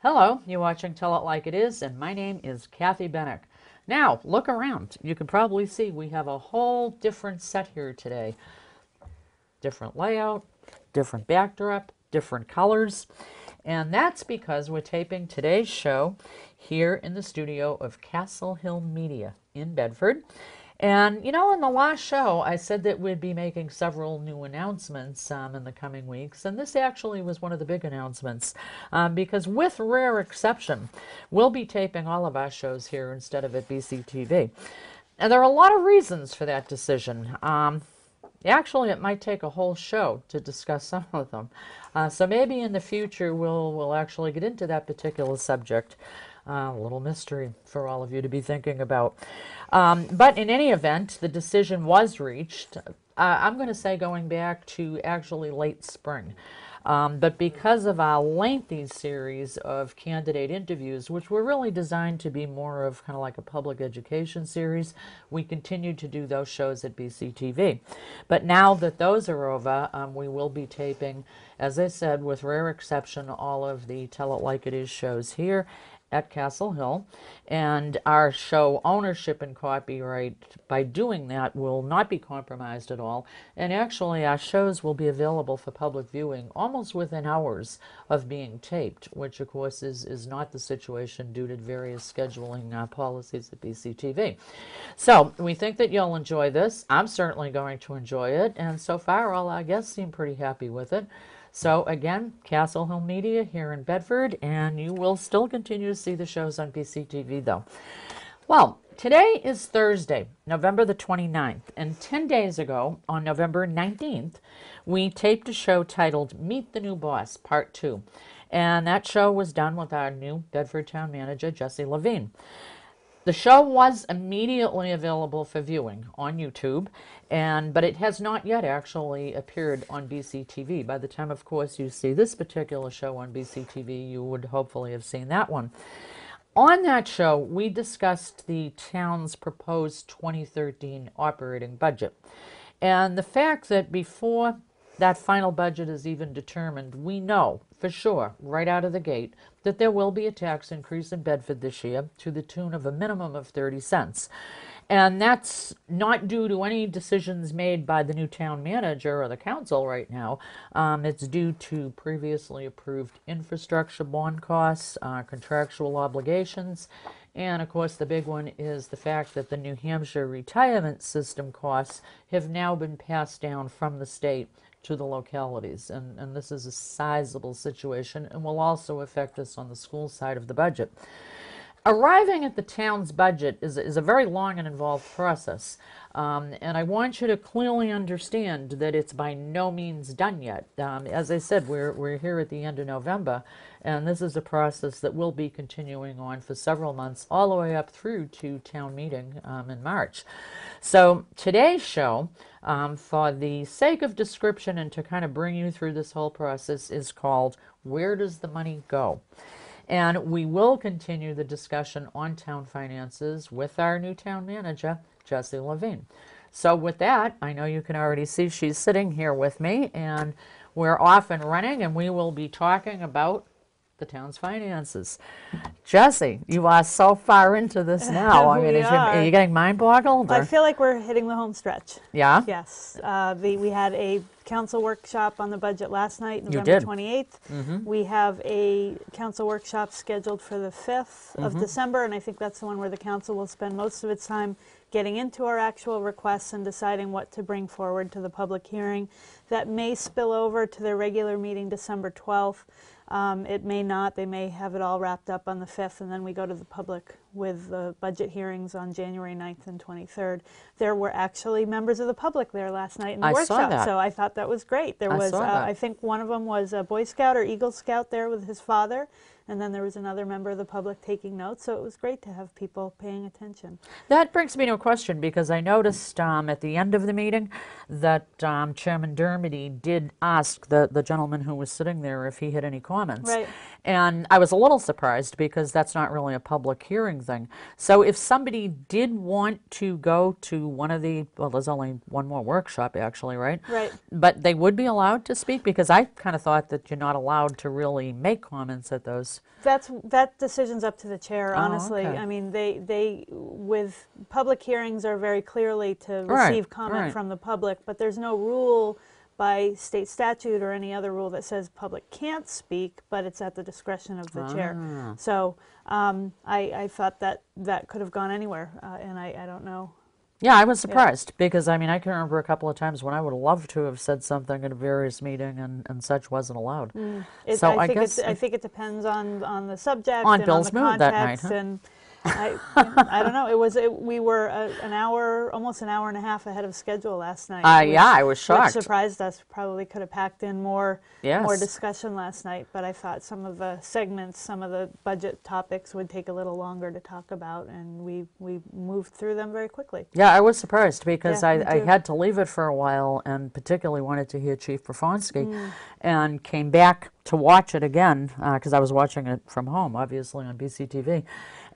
Hello, you're watching Tell It Like It Is, and my name is Kathy Benuck. Now, look around. You can probably see we have a whole different set here today. Different layout, different backdrop, different colors. And that's because we're taping today's show here in the studio of CastleHill Media in Bedford. And, you know, in the last show, I said that we'd be making several new announcements in the coming weeks. And this actually was one of the big announcements because with rare exception, we'll be taping all of our shows here instead of at BCTV. And there are a lot of reasons for that decision. Actually, it might take a whole show to discuss some of them. So maybe in the future, we'll actually get into that particular subject. A little mystery for all of you to be thinking about. But in any event, the decision was reached, I'm going to say going back to actually late spring. But because of our lengthy series of candidate interviews, which were really designed to be more of kind of like a public education series, we continued to do those shows at BCTV. But now that those are over, we will be taping, as I said, with rare exception, all of the Tell It Like It Is shows here at CastleHill, and our show ownership and copyright by doing that will not be compromised at all, and actually our shows will be available for public viewing almost within hours of being taped, which of course is not the situation due to various scheduling policies at BCTV. So we think that you'll enjoy this. I'm certainly going to enjoy it, and so far all our guests seem pretty happy with it. So again, CastleHill Media here in Bedford, and you will still continue to see the shows on BCTV though. Well, today is Thursday, November the 29th, and 10 days ago, on November 19th, we taped a show titled Meet the New Boss, Part 2. And that show was done with our new Bedford Town Manager, Jessie Levine. The show was immediately available for viewing on YouTube, but it has not yet actually appeared on BCTV. By the time, of course, you see this particular show on BCTV, you would hopefully have seen that one. On that show, we discussed the town's proposed 2013 operating budget. And the fact that before that final budget is even determined, we know for sure, right out of the gate, that there will be a tax increase in Bedford this year to the tune of a minimum of 30 cents. And that's not due to any decisions made by the new town manager or the council right now. It's due to previously approved infrastructure bond costs, contractual obligations, and of course the big one is the fact that the New Hampshire retirement system costs have now been passed down from the state to the localities, and this is a sizable situation and will also affect us on the school side of the budget. Arriving at the town's budget is a very long and involved process, and I want you to clearly understand that it's by no means done yet. As I said, we're here at the end of November, and this is a process that will be continuing on for several months, all the way up through to town meeting in March. So today's show, for the sake of description and to kind of bring you through this whole process, is called Where Does the Money Go? And we will continue the discussion on town finances with our new town manager, Jessie Levine. So with that, I know you can already see she's sitting here with me, and we're off and running, and we will be talking about the town's finances. Jessie, you are so far into this now. I mean, are you getting mind boggled? I feel like we're hitting the home stretch. Yeah? Yes. We had a council workshop on the budget last night, November 28th. Mm-hmm. We have a council workshop scheduled for the 5th of December, and I think that's the one where the council will spend most of its time getting into our actual requests and deciding what to bring forward to the public hearing. That may spill over to their regular meeting December 12th. It may not. They may have it all wrapped up on the 5th, and then we go to the public with the budget hearings on January 9th and 23rd. There were actually members of the public there last night in the workshop, so I thought that was great. There was, I think one of them was a Boy Scout or Eagle Scout there with his father, and then there was another member of the public taking notes, so it was great to have people paying attention. That brings me to a question, because I noticed at the end of the meeting that Chairman Dermody did ask the gentleman who was sitting there if he had any comments. Right. And I was a little surprised, because that's not really a public hearing thing. So if somebody did want to go to one of the, well, there's only one more workshop actually, right? Right. But they would be allowed to speak, because I kind of thought that you're not allowed to really make comments at those. That decision's up to the chair, honestly. okay. I mean, they with public hearings are very clearly to Right, receive comment right. from the public, but there's no rule by state statute or any other rule that says public can't speak, but it's at the discretion of the chair. So I thought that could have gone anywhere, and I don't know. Yeah, I was surprised, because I mean, I can remember a couple of times when I would have loved to have said something at a various meeting, and such wasn't allowed. So I guess I think it depends on the subject on and Bill's on the mood that night, context, huh? and I don't know. We were almost an hour and a half ahead of schedule last night. Yeah, I was shocked. Which surprised us. Probably could have packed in more Yes. discussion last night, but I thought some of the segments, some of the budget topics would take a little longer to talk about, and we moved through them very quickly. Yeah, I was surprised, because Yeah, me I too. had to leave it for a while, and particularly wanted to hear Chief Profonsky, and came back to watch it again, because I was watching it from home, obviously on BCTV.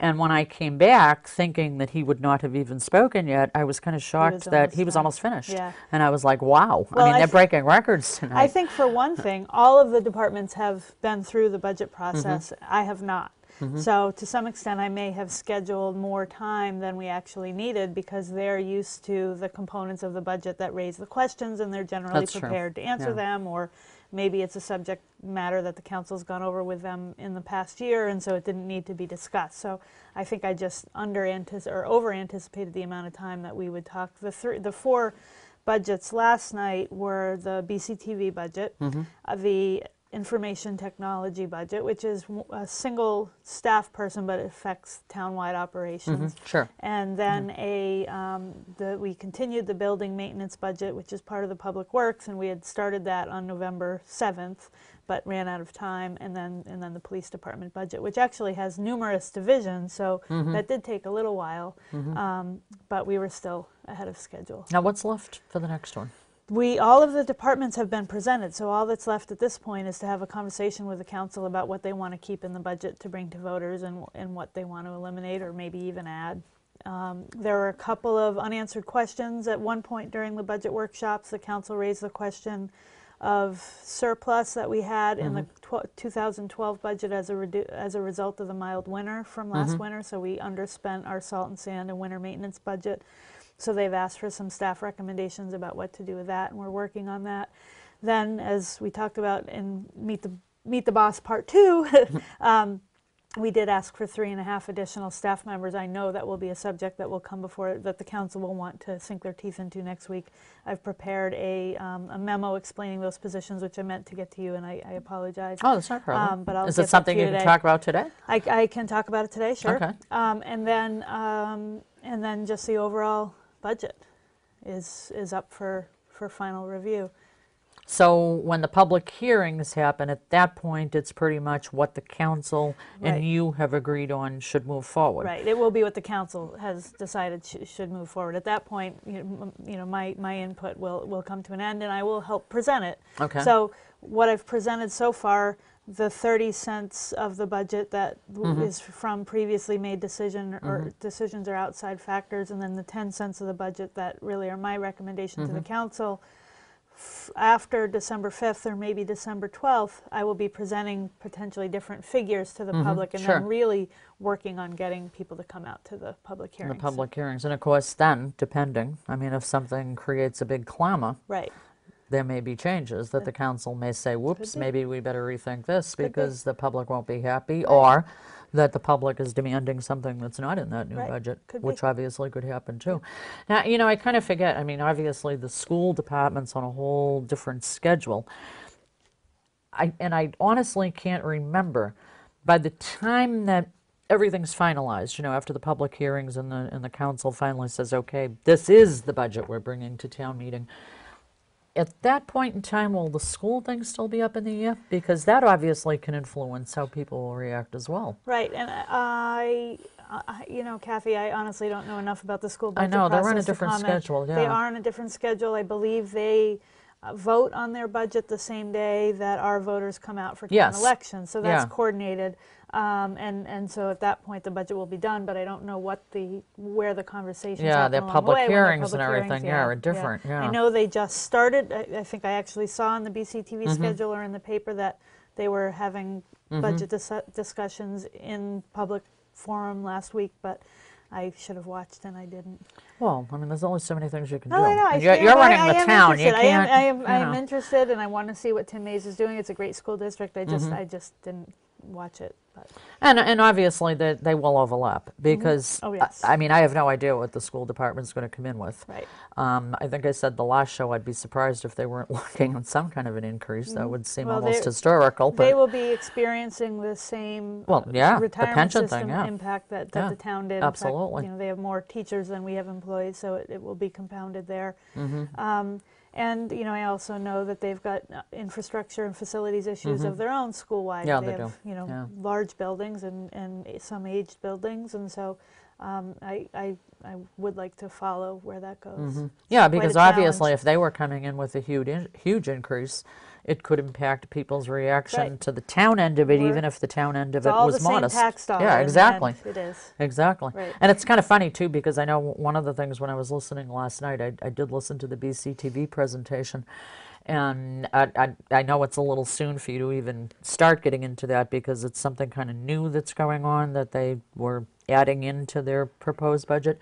And when I came back thinking that he would not have even spoken yet, I was kind of shocked that he was almost finished. Yeah. And I was like, wow. Well, I mean, I they're th- breaking records tonight. I think for one thing, all of the departments have been through the budget process. I have not. So to some extent, I may have scheduled more time than we actually needed, because they're used to the components of the budget that raise the questions, and they're generally That's true. prepared to answer Yeah. them, or maybe it's a subject matter that the council's gone over with them in the past year, and so it didn't need to be discussed. So I think I just over anticipated the amount of time that we would talk. The four budgets last night were the BCTV budget, the information technology budget, which is a single staff person, but it affects townwide operations. Sure. And then we continued the building maintenance budget, which is part of the Public Works, and we had started that on November 7th, but ran out of time. And then the police department budget, which actually has numerous divisions, so that did take a little while, but we were still ahead of schedule. Now, what's left for the next one? All of the departments have been presented, so all that's left at this point is to have a conversation with the council about what they want to keep in the budget to bring to voters, and what they want to eliminate or maybe even add. There were a couple of unanswered questions at one point during the budget workshops. The council raised the question of surplus that we had in the 2012 budget as a result of the mild winter from last winter, so we underspent our salt and sand and winter maintenance budget. So they've asked for some staff recommendations about what to do with that, and we're working on that. Then, as we talked about in Meet the Boss Part 2, we did ask for 3.5 additional staff members. I know that will be a subject that will come before, that the council will want to sink their teeth into next week. I've prepared a memo explaining those positions, which I meant to get to you, and I apologize. Oh, that's not a problem. But I'll Is get it that something to you you can today. talk about today? I can talk about it today, sure. Okay. And then just the overall budget is up for final review. So when the public hearings happen, at that point, it's pretty much what the council Right. and you have agreed on should move forward. Right, it will be what the council has decided should move forward. At that point, my input will come to an end, and I will help present it. Okay. So what I've presented so far, the 30 cents of the budget that is from previously made decisions or outside factors, and then the 10 cents of the budget that really are my recommendation to the council. After December 5th or maybe December 12th, I will be presenting potentially different figures to the public, and Sure. then really working on getting people to come out to the public In hearings. the public hearings. And of course, then, depending, I mean, if something creates a big clamor, Right. there may be changes that the council may say, whoops, be. maybe we better rethink this Could be. because the public won't be happy, or that the public is demanding something that's not in that new Right. budget, Could be. which obviously could happen too. Now, I kind of forget, I mean, obviously the school department's on a whole different schedule. I honestly can't remember, by the time that everything's finalized, after the public hearings and the council finally says, okay, this is the budget we're bringing to town meeting. At that point in time, will the school thing still be up in the air? Because that obviously can influence how people will react as well. Right, and Kathy, I honestly don't know enough about the school budget know, they're on a process to different comment. schedule, They yeah. are on a different schedule. I believe they vote on their budget the same day that our voters come out for town Yes. elections, so that's Yeah. coordinated. And so at that point, the budget will be done, but I don't know where the conversations Yeah, happen their along the public way, when their hearings and public everything, hearings, yeah, are different, yeah. I know they just started. I think I actually saw in the BCTV Mm-hmm. schedule or in the paper that they were having budget discussions in public forum last week, but I should have watched and I didn't. Well, I mean, there's only so many things you can do. No, I know. And you're running the town. You Interested. can't. I am interested, and I want to see what Tim Mays is doing. It's a great school district. I just didn't watch it. But. And obviously they will overlap because Oh, yes. I mean, I have no idea what the school department's going to come in with. Right. I think I said the last show I'd be surprised if they weren't looking at some kind of an increase. That would seem Well, almost historical. But They will be experiencing the same Well, yeah, the retirement pension system thing, yeah. impact that Yeah, the town did. absolutely. In fact, they have more teachers than we have employees, so it will be compounded there. Mm-hmm. And I also know that they've got infrastructure and facilities issues of their own school-wide. Yeah, they they have, do. Yeah. large buildings and some aged buildings, and so I would like to follow where that goes. Yeah, Quite a because obviously challenge. if they were coming in with a huge increase, it could impact people's reaction Right. to the town end of it, We're- even if the town end of It's it all was the same modest. tax dollar. Yeah, in the exactly. end. It is. Exactly. Right. And it's kind of funny too, because I know one of the things when I was listening last night, I did listen to the BCTV presentation, and I know it's a little soon for you to even start getting into that because it's something kind of new that's going on that they were adding into their proposed budget.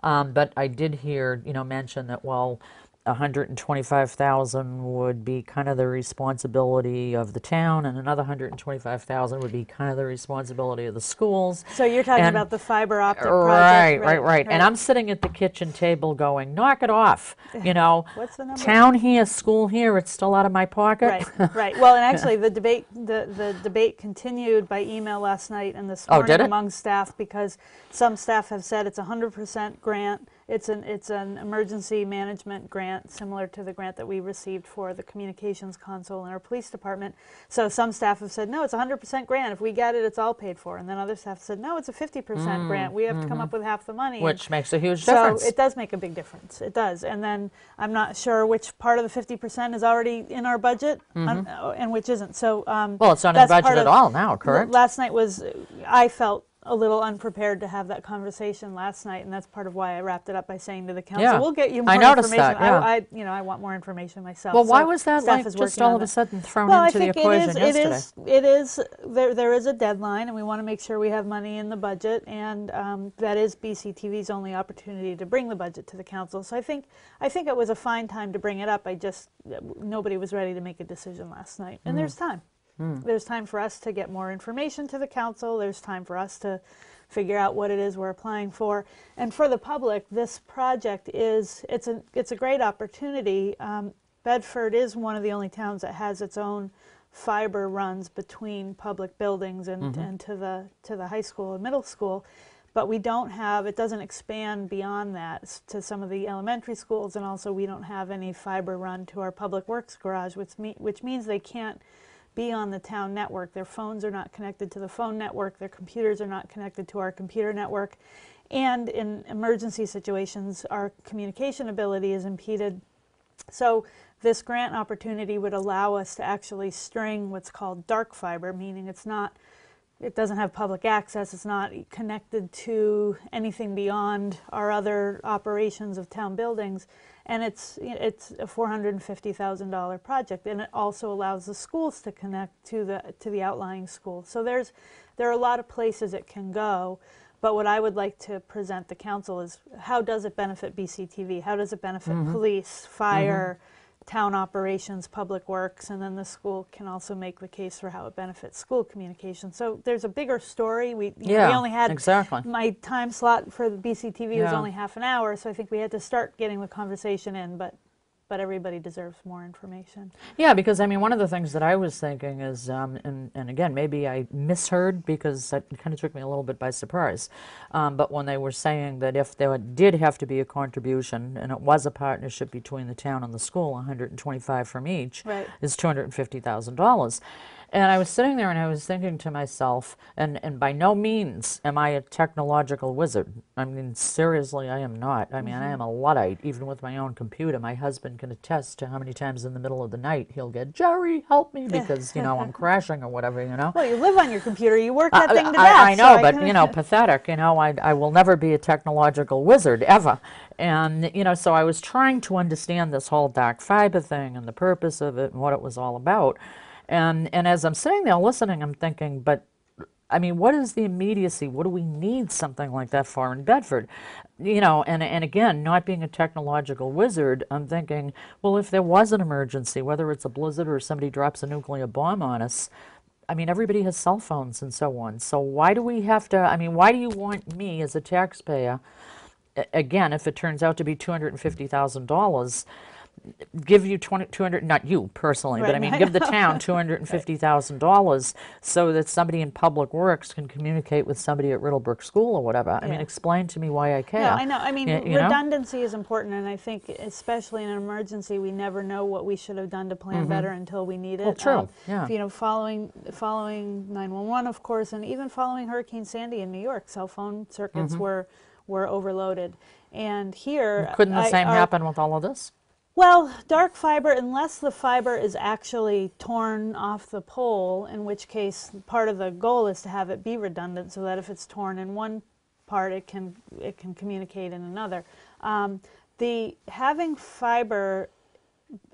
But I did hear, mention that, well, 125,000 would be kind of the responsibility of the town, and another 125,000 would be kind of the responsibility of the schools. So you're talking And- about the fiber optic Right, project. right. And I'm sitting at the kitchen table going, knock it off. What's the number? Town here, school here, it's still out of my pocket. Right. Well, and actually, the debate continued by email last night and this Oh, morning did it? among staff, because some staff have said it's 100% grant. It's an emergency management grant, similar to the grant that we received for the communications console in our police department. So some staff have said, no, it's 100% grant. If we get it, it's all paid for. And then other staff said, no, it's a 50% grant. We have to come up with half the money. Which makes a huge So difference. it does make a big difference. It does. And then I'm not sure which part of the 50% is already in our budget and which isn't. So Well, it's not in the that's part budget at of- all now, correct? Last night I felt a little unprepared to have that conversation last night, and that's part of why I wrapped it up by saying to the council, Yeah. we'll get you more I noticed information. that, yeah. I want more information myself. Well, why So was that staff like is just working all on of a that. sudden thrown Well, into I the think equation yesterday? there is a deadline, and we want to make sure we have money in the budget, and that is BCTV's only opportunity to bring the budget to the council. So I think it was a fine time to bring it up. Nobody was ready to make a decision last night, and there's time. There's time for us to get more information to the council. There's time for us to figure out what it is we're applying for. And for the public, this project it's a great opportunity. Bedford is one of the only towns that has its own fiber runs between public buildings and to the high school and middle school. But we don't have, it doesn't expand beyond that to some of the elementary schools, and also we don't have any fiber run to our public works garage, which means they can't be on the town network. Their phones are not connected to the phone network. Their computers are not connected to our computer network. And in emergency situations, our communication ability is impeded. So this grant opportunity would allow us to actually string what's called dark fiber, meaning it doesn't have public access, it's not connected to anything beyond our other operations of town buildings. And it's a $450,000 project, and it also allows the schools to connect to the outlying schools. So there are a lot of places it can go, but what I would like to present the council is, how does it benefit BCTV? How does it benefit police, fire, town operations, public works, and then the school can also make the case for how it benefits school communication. So there's a bigger story. We only had exactly. my time slot for the BCTV was Yeah. only half an hour, so I think we had to start getting the conversation in, but everybody deserves more information. Yeah, because I mean, one of the things that I was thinking is, and again, maybe I misheard because that kind of took me a little bit by surprise, but when they were saying that if there did have to be a contribution, and it was a partnership between the town and the school, 125 from each, Right. is $250,000. And I was sitting there and I was thinking to myself, and by no means am I a technological wizard. I mean, seriously, I am not. I mean, I am a Luddite, even with my own computer. My husband can attest to how many times in the middle of the night he'll get, Jerry, help me, because, you know, I'm crashing or whatever, you know. Well, you live on your computer. You work that thing to death. I know, so but, you know, pathetic. You know, I will never be a technological wizard, ever. And, you know, so I was trying to understand this whole dark fiber thing and the purpose of it and what it was all about. And as I'm sitting there listening, I'm thinking, but I mean, what is the immediacy? What do we need something like that for in Bedford? You know, and again, not being a technological wizard, I'm thinking, well, if there was an emergency, whether it's a blizzard or somebody drops a nuclear bomb on us, I mean, everybody has cell phones and so on. So why do we have to, I mean, why do you want me as a taxpayer, again, if it turns out to be $250,000, give you 200, not you personally, but I mean, give the town $250,000 so that somebody in Public Works can communicate with somebody at Riddlebrook School or whatever. I mean, explain to me why I care. No, I know. I mean, you know? redundancy is important, and I think especially in an emergency, we never know what we should have done to plan better until we need it. Well, true. Yeah. You know, following 911, of course, and even following Hurricane Sandy in New York, cell phone circuits were overloaded. And here, Couldn't the same happen with all of this? Well, dark fiber, unless the fiber is actually torn off the pole, in which case part of the goal is to have it be redundant so that if it's torn in one part, it can communicate in another. The having fiber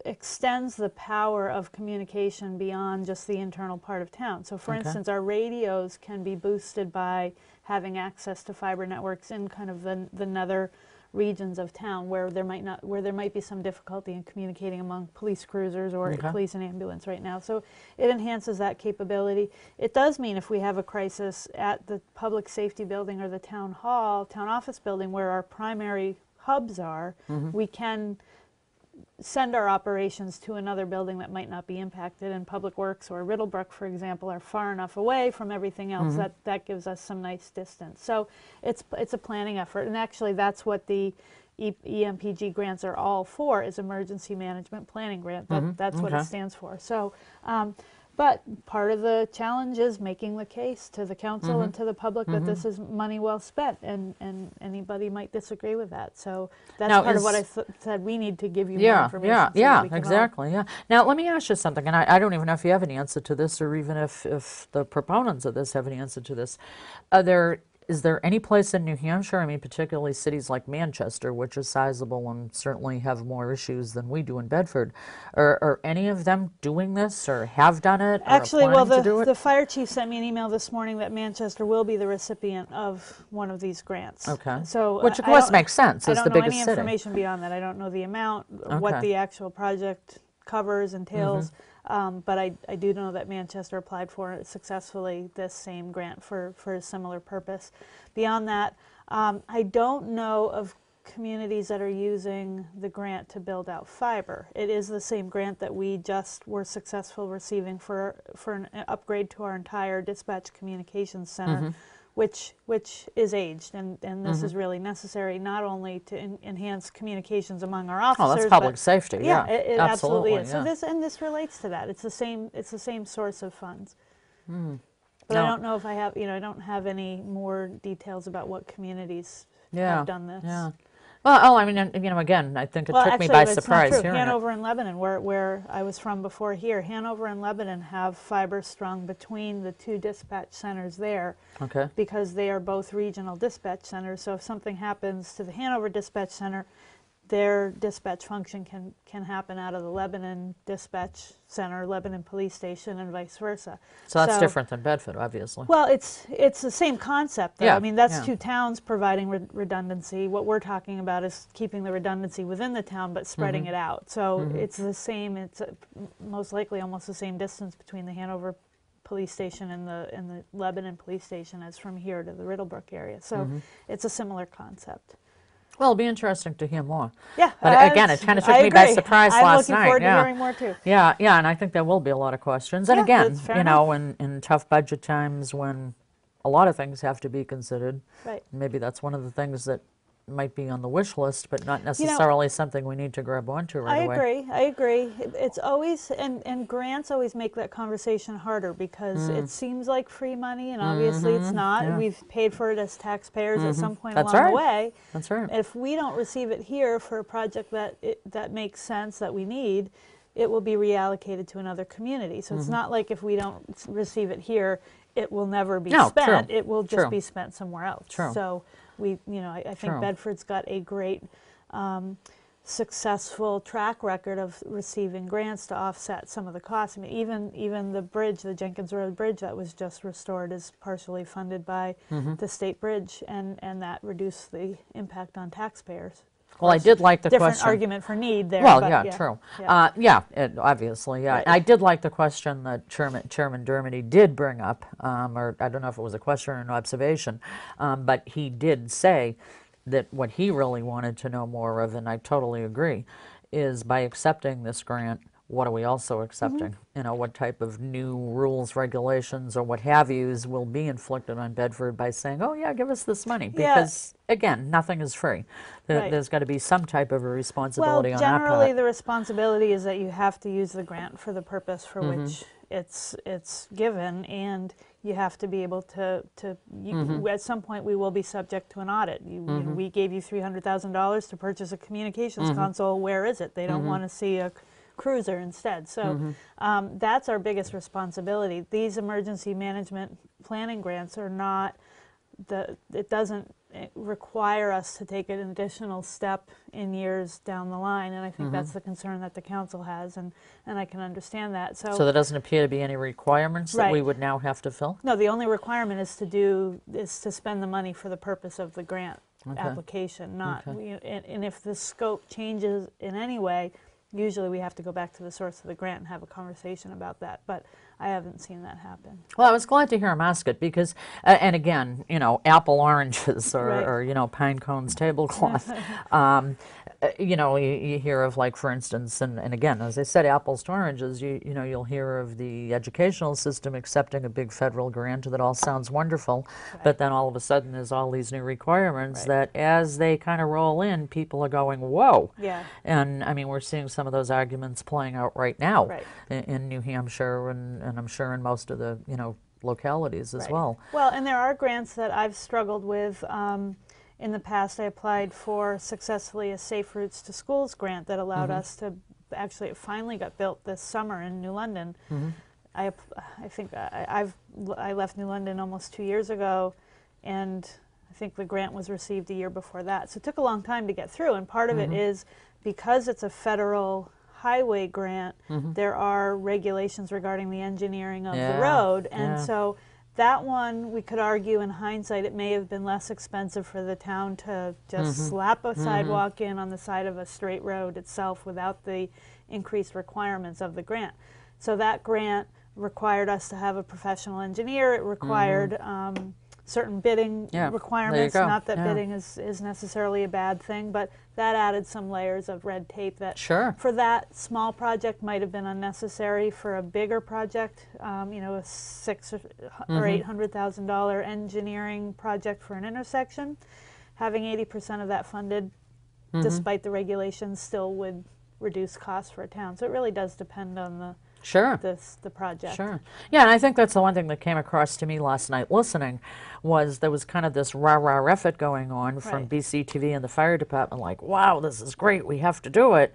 extends the power of communication beyond just the internal part of town. So for instance, our radios can be boosted by having access to fiber networks in kind of the nether regions of town where there might be some difficulty in communicating among police cruisers or police and ambulance right now. So it enhances that capability. It does mean if we have a crisis at the public safety building or the town hall, town office building where our primary hubs are, we can send our operations to another building that might not be impacted, and Public Works or Riddlebrook, for example, are far enough away from everything else that gives us some nice distance. So it's a planning effort, and actually that's what the EMPG grants are all for, is Emergency Management Planning Grant. That's what it stands for. So, but part of the challenge is making the case to the council and to the public that this is money well spent, and anybody might disagree with that. So that's now part of what I said. We need to give you more information. Yeah, exactly. Yeah. Now let me ask you something, and I don't even know if you have any answer to this, or even if the proponents of this have any answer to this. Is there any place in New Hampshire, I mean particularly cities like Manchester, which is sizable and certainly have more issues than we do in Bedford, are any of them doing this or have done it? Actually, or planning to do it? the fire chief sent me an email this morning that Manchester will be the recipient of one of these grants. Okay. So which of course makes sense. It's the biggest city. I don't know any information beyond that. I don't know the amount, what the actual project covers, entails. But I do know that Manchester applied for successfully this same grant for a similar purpose. Beyond that, I don't know of communities that are using the grant to build out fiber. It is the same grant that we just were successful receiving for an upgrade to our entire dispatch communications center, which is aged, and this is really necessary not only to enhance communications among our officers. Oh, that's public safety. Yeah, it absolutely is. Yeah. So this relates to that. It's the same source of funds. But No. I don't know if I have, I don't have any more details about what communities have done this. Yeah. Well, I mean, again, I think it took me by surprise not true. hearing Hanover and Lebanon, where I was from before here, Hanover and Lebanon have fiber strung between the two dispatch centers there. Okay. Because they are both regional dispatch centers. So if something happens to the Hanover dispatch center, their dispatch function can happen out of the Lebanon dispatch center, Lebanon police station, and vice versa. So that's different than Bedford, obviously. Well, it's the same concept, though. Yeah, I mean, that's two towns providing redundancy. What we're talking about is keeping the redundancy within the town, but spreading it out. So it's the same. It's most likely almost the same distance between the Hanover police station and the Lebanon police station as from here to the Riddlebrook area. So it's a similar concept. Well, it'll be interesting to hear more. Yeah. But again, it kind of took me by surprise last night. I'm looking forward to hearing more, too. Yeah, and I think there will be a lot of questions. And Yeah, again, that's fair enough. in tough budget times when a lot of things have to be considered, Right. maybe that's one of the things that might be on the wish list, but not necessarily something we need to grab onto right away. I agree. It's always, and grants always make that conversation harder because it seems like free money, and obviously it's not. Yeah. We've paid for it as taxpayers at some point That's along right. the way. That's right. If we don't receive it here for a project that makes sense, that we need, it will be reallocated to another community. So it's not like if we don't receive it here, it will never be spent. True. It will just True. be spent somewhere else. True. So I think True. Bedford's got a great successful track record of receiving grants to offset some of the costs. I mean, even the bridge, the Jenkins Road Bridge that was just restored, is partially funded by the state bridge, and that reduced the impact on taxpayers. Well, I did like the Different question. argument for need there. Well, but yeah, true. Yeah. Obviously, yeah. Right. I did like the question that Chairman Dermody did bring up, or I don't know if it was a question or an observation, but he did say that what he really wanted to know more of, and I totally agree, is by accepting this grant, what are we also accepting? You know, what type of new rules, regulations, or what have yous will be inflicted on Bedford by saying, oh yeah, give us this money? Because, again, nothing is free. Right. There's got to be some type of a responsibility on our generally part. the responsibility is that you have to use the grant for the purpose for which it's given, and you have to be able to at some point we will be subject to an audit. You know, we gave you $300,000 to purchase a communications console. Where is it? They don't want to see a cruiser instead. So that's our biggest responsibility. These emergency management planning grants are not it doesn't require us to take an additional step in years down the line, and I think that's the concern that the council has, and I can understand that. So there doesn't appear to be any requirements that we Right. would now have to fill? no, the only requirement is to spend the money for the purpose of the grant application, not and if the scope changes in any way, usually we have to go back to the source of the grant and have a conversation about that, but I haven't seen that happen. Well, I was glad to hear him ask it because, and again, you know, apple oranges or you know, pine cones tablecloth. You know, you hear of, like, for instance, and again, as I said, apples to oranges, you know, you'll hear of the educational system accepting a big federal grant that all sounds wonderful, but then all of a sudden there's all these new requirements that as they kind of roll in, people are going, whoa. Yeah. And I mean, we're seeing some of those arguments playing out right now Right. in New Hampshire and I'm sure in most of the, you know, localities as Right. well. Well, and there are grants that I've struggled with. In the past, I applied for successfully a Safe Routes to Schools grant that allowed us to, actually it finally got built this summer in New London. I think I left New London almost 2 years ago, and I think the grant was received a year before that. So it took a long time to get through, and part of it is because it's a federal highway grant, there are regulations regarding the engineering of the road, and so that one, we could argue in hindsight, it may have been less expensive for the town to just slap a sidewalk in on the side of a straight road itself without the increased requirements of the grant. So that grant required us to have a professional engineer. It required certain bidding requirements. There you go. Not that bidding is necessarily a bad thing, but that added some layers of red tape that for that small project might have been unnecessary. For a bigger project, you know, a $600,000 or $800,000 engineering project for an intersection, having 80% of that funded, despite the regulations, still would reduce costs for a town. So it really does depend on the the project. Sure. Yeah, and I think that's the one thing that came across to me last night listening was there was kind of this rah-rah effort going on from BCTV and the fire department, like, wow, this is great, we have to do it.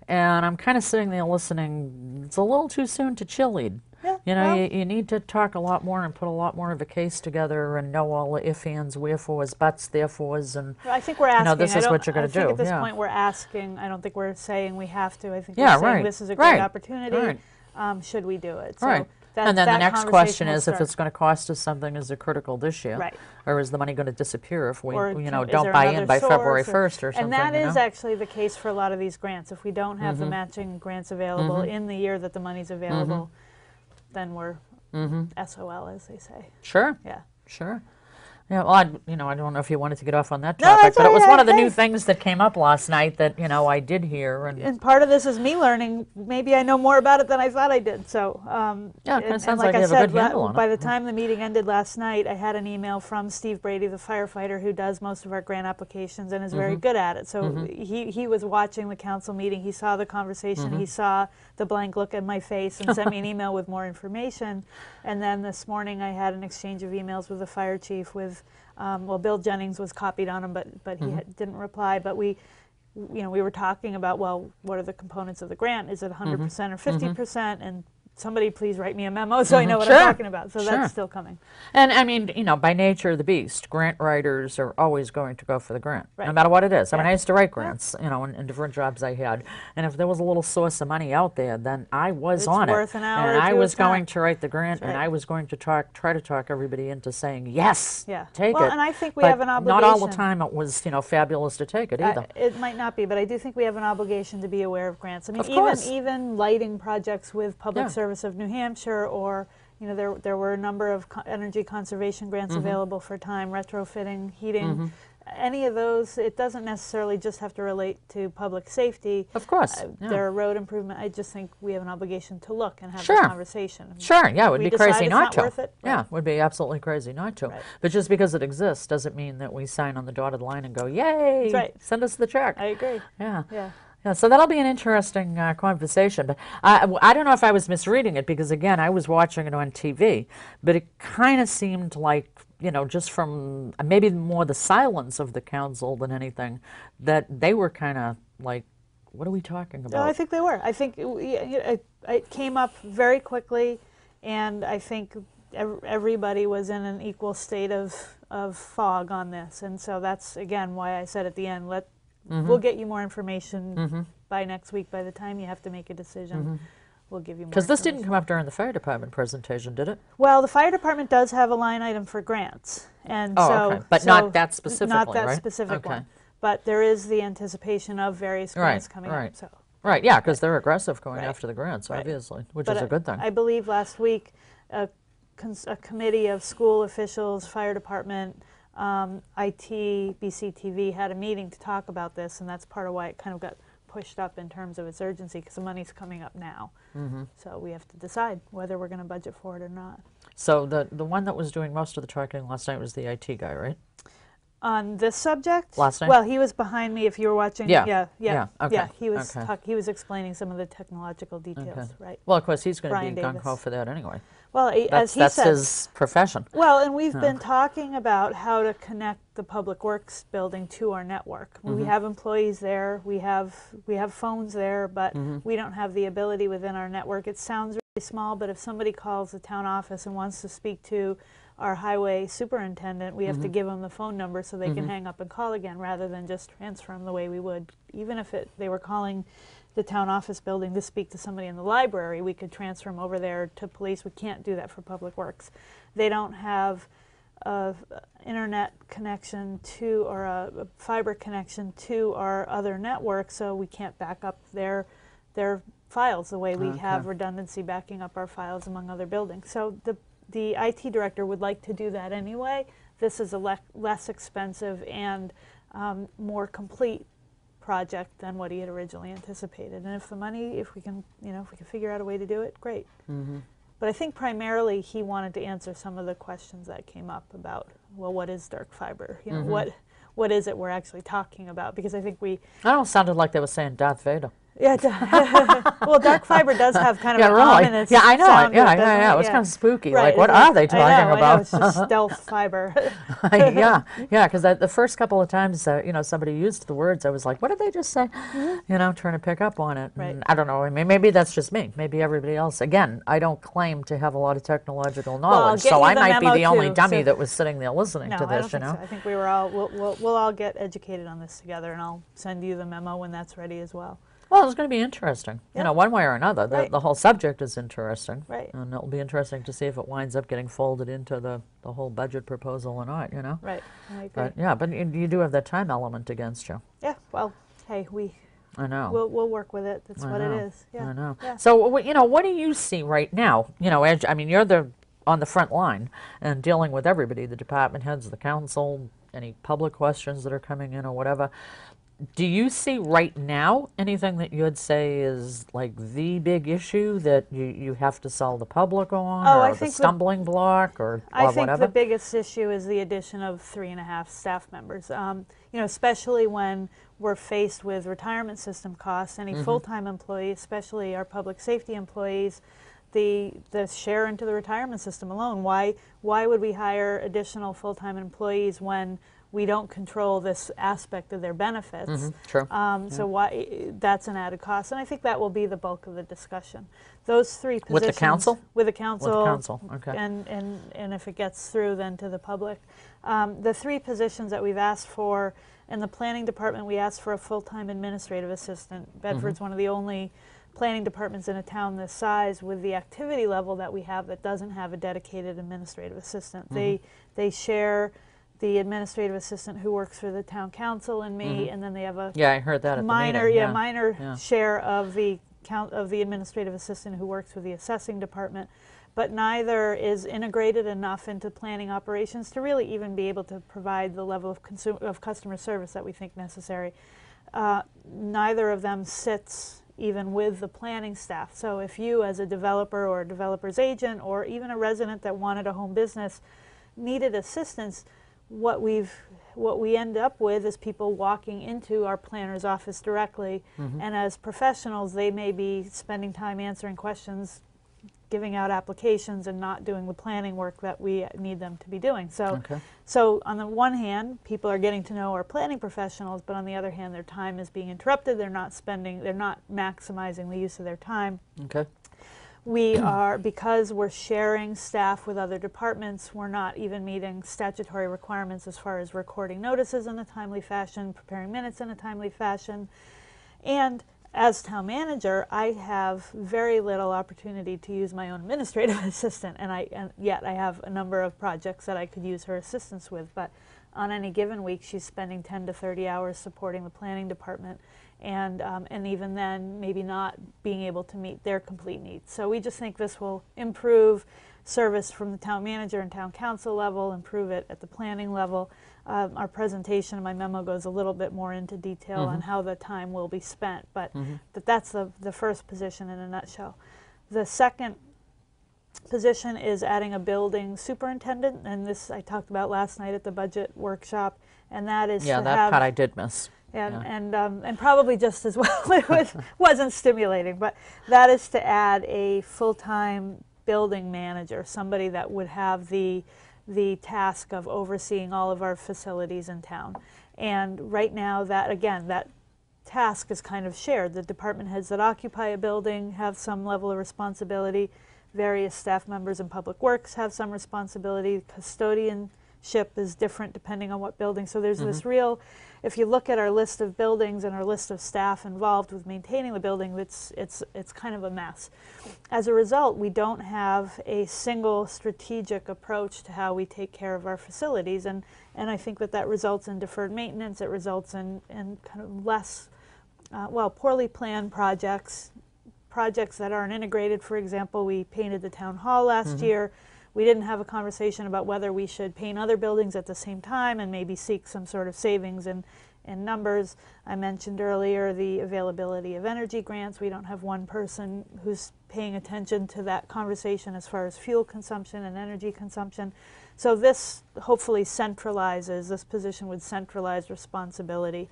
And I'm kind of sitting there listening, it's a little too soon to cheerlead. You know, you need to talk a lot more and put a lot more of a case together and know all the if, ands, wherefores, buts, therefores, and I think we're asking, you know, this is what you're going to do. I think at this point we're asking, I don't think we're saying we have to. I think we're saying this is a great opportunity. Should we do it? So and then the next question is, if it's going to cost us something, is it critical this year? Or is the money going to disappear if we you know, don't buy in by February 1st or something? And that is know? actually the case for a lot of these grants. If we don't have the matching grants available in the year that the money's available, then we're SOL, as they say. Sure. Yeah. Sure. Yeah, well, I don't know if you wanted to get off on that No, topic, that's but it all was right. one of the new Hey. things that came up last night that, I did hear. And part of this is me learning. Maybe I know more about it than I thought I did. So, Yeah, it kinda and sounds like like I you have a said, good handle on by it. the time the meeting ended last night, I had an email from Steve Brady, the firefighter who does most of our grant applications and is very good at it. So he was watching the council meeting. He saw the conversation. He saw the blank look in my face and sent me an email with more information. And then this morning I had an exchange of emails with the fire chief with, well, Bill Jennings was copied on him, but he didn't reply. But we were talking about, well, what are the components of the grant? Is it 100% or 50%? And somebody please write me a memo so I know what I'm Sure. talking about. So Sure. that's still coming. And I mean, by nature of the beast, grant writers are always going to go for the grant, no Right. matter what it is. I mean, Yeah. I used to write grants, in different jobs I had. And if there was a little source of money out there, then I was It's on it. worth an hour And or I two was of time. going to write the grant, and right. I was going to try to talk everybody into saying, yes, Yeah. take Well, it. and I think we But have an not all the obligation. time it was, fabulous to take it either. It might not be, but I do think we have an obligation to be aware of grants. I mean, Of course. even lighting projects with Public Yeah. Service of New Hampshire, or there were a number of energy conservation grants available for time, retrofitting, heating. Any of those, it doesn't necessarily just have to relate to public safety. Of course. Yeah. There are road improvement. I just think we have an obligation to look and have Sure. this conversation. Sure, yeah, it would We be crazy decide it's not not to. worth it, Yeah, right. it would be absolutely crazy not to. Right. But just because it exists doesn't mean that we sign on the dotted line and go, yay, right. send us the check. I agree. Yeah. Yeah. Yeah, so that'll be an interesting conversation. But I don't know if I was misreading it because, again, I was watching it on TV, but it kind of seemed like, just from maybe more the silence of the council than anything, that they were kind of like, what are we talking No, about? I think they were. I think it came up very quickly, and I think everybody was in an equal state of fog on this. And so that's, again, why I said at the end, we'll get you more information by next week. By the time you have to make a decision, we'll give you more Because this didn't information. come up during the fire department presentation, did it? Well, the fire department does have a line item for grants, and Oh, so okay. But so not that specifically, not that right? specific Okay. one. But there is the anticipation of various grants coming right. up. So. Right, yeah, because they're aggressive going Right. after the grants, Right. obviously, which But is a good thing. I believe last week a committee of school officials, fire department, IT, BCTV had a meeting to talk about this, and that's part of why it kind of got pushed up in terms of its urgency, because the money's coming up now. So we have to decide whether we're going to budget for it or not. So the one that was doing most of the talking last night was the IT guy, right? On this subject? Last night? Well, he was behind me if you were watching. Yeah. Yeah, Yeah, okay, he was okay. he was explaining some of the technological details, Okay. right? Well, of course, he's going to Brian be gung ho Davis. for that anyway. Well, as That's, he that's said, his profession. well, and we've been talking about how to connect the Public Works building to our network. We have employees there, we have phones there, but we don't have the ability within our network. It sounds really small, but if somebody calls the town office and wants to speak to our highway superintendent, we have to give them the phone number so they can hang up and call again, rather than just transfer them the way we would. Even if they were calling the town office building to speak to somebody in the library, we could transfer them over there to police. We can't do that for Public Works. They don't have a internet connection to, or a fiber connection to our other network, so we can't back up their files the way we have redundancy backing up our files among other buildings. So the IT director would like to do that anyway. This is a less expensive and more complete project than what he had originally anticipated. And if we can figure out a way to do it, great. But I think primarily he wanted to answer some of the questions that came up about, well, what is dark fiber? What is it we're actually talking about? Because I think It almost sounded like they were saying Darth Vader. yeah, well, dark fiber does have kind of Yeah, an really. ominous Yeah, I know sound it. Yeah, to it, yeah, doesn't yeah. It was kind of spooky. Right, Like, what are they talking I know, about? it's just stealth fiber. Yeah, because the first couple of times, somebody used the words, I was like, what did they just say? Trying to pick up on it. Right. And I don't know. I mean, maybe that's just me. Maybe everybody else. Again, I don't claim to have a lot of technological knowledge, get so you I the might be memo the only too, dummy so- that was sitting there listening No, to I don't this, think so. I think we were all, we'll all get educated on this together, and I'll send you the memo when that's ready as well. Well, it's going to be interesting. Yeah. One way or another. Right. The whole subject is interesting. Right. And it'll be interesting to see if it winds up getting folded into the whole budget proposal or not, Right, I agree. But yeah, but you do have that time element against you. Yeah, well, hey, I know. we'll work with it. That's I what it know. is. Yeah. I know. Yeah. So, what do you see right now? You're the on the front line and dealing with everybody, the department heads, the council, any public questions that are coming in or whatever. Do you see right now anything that you'd say is like the big issue that you have to sell the public on, Oh, or I the think stumbling block, or I think whatever? the biggest issue is the addition of 3.5 staff members. You know, especially when we're faced with retirement system costs, any full-time employee, especially our public safety employees, the share into the retirement system alone. Why would we hire additional full-time employees when we don't control this aspect of their benefits? True. So why that's an added cost, and I think that will be the bulk of the discussion. Those three positions With the council? with the council, With the council, okay. and if it gets through, then to the public. The 3 positions that we've asked for in the planning department, we asked for a full-time administrative assistant. Bedford's one of the only planning departments in a town this size with the activity level that we have that doesn't have a dedicated administrative assistant. They share the administrative assistant who works for the town council and me, and then they have a Yeah, I heard that at minor, the meeting. minor share of the administrative assistant who works with the assessing department. But neither is integrated enough into planning operations to really even be able to provide the level of customer service that we think necessary. Neither of them sits even with the planning staff. So if you, as a developer or a developer's agent, or even a resident that wanted a home business, needed assistance, what we end up with is people walking into our planner's office directly, and as professionals, they may be spending time answering questions, giving out applications, and not doing the planning work that we need them to be doing. So, so on the one hand, people are getting to know our planning professionals, but on the other hand, their time is being interrupted. They're not maximizing the use of their time. Okay. We are, because we're sharing staff with other departments, we're not even meeting statutory requirements as far as recording notices in a timely fashion, preparing minutes in a timely fashion. And as town manager, I have very little opportunity to use my own administrative assistant, and yet I have a number of projects that I could use her assistance with. But on any given week, she's spending 10 to 30 hours supporting the planning department, and even then, maybe not being able to meet their complete needs. So we just think this will improve service from the town manager and town council level, improve it at the planning level. Our presentation, my memo, goes a little bit more into detail on how the time will be spent, but that's the first position in a nutshell. The second position is adding a building superintendent, and this I talked about last night at the budget workshop, and that is Yeah, to that have, part I did miss. and probably just as well. It wasn't stimulating, but that is to add a full-time building manager, somebody that would have the task of overseeing all of our facilities in town. And right now, that task is kind of shared. The department heads that occupy a building have some level of responsibility. Various staff members in public works have some responsibility. Custodianship is different depending on what building. So there's this real, if you look at our list of buildings and our list of staff involved with maintaining the building, it's kind of a mess. As a result, we don't have a single strategic approach to how we take care of our facilities, and I think that results in deferred maintenance. It results in kind of less, poorly planned projects that aren't integrated. For example, we painted the town hall last year. We didn't have a conversation about whether we should paint other buildings at the same time and maybe seek some sort of savings in numbers. I mentioned earlier the availability of energy grants. We don't have one person who's paying attention to that conversation as far as fuel consumption and energy consumption. So this hopefully centralizes, this position would centralize responsibility.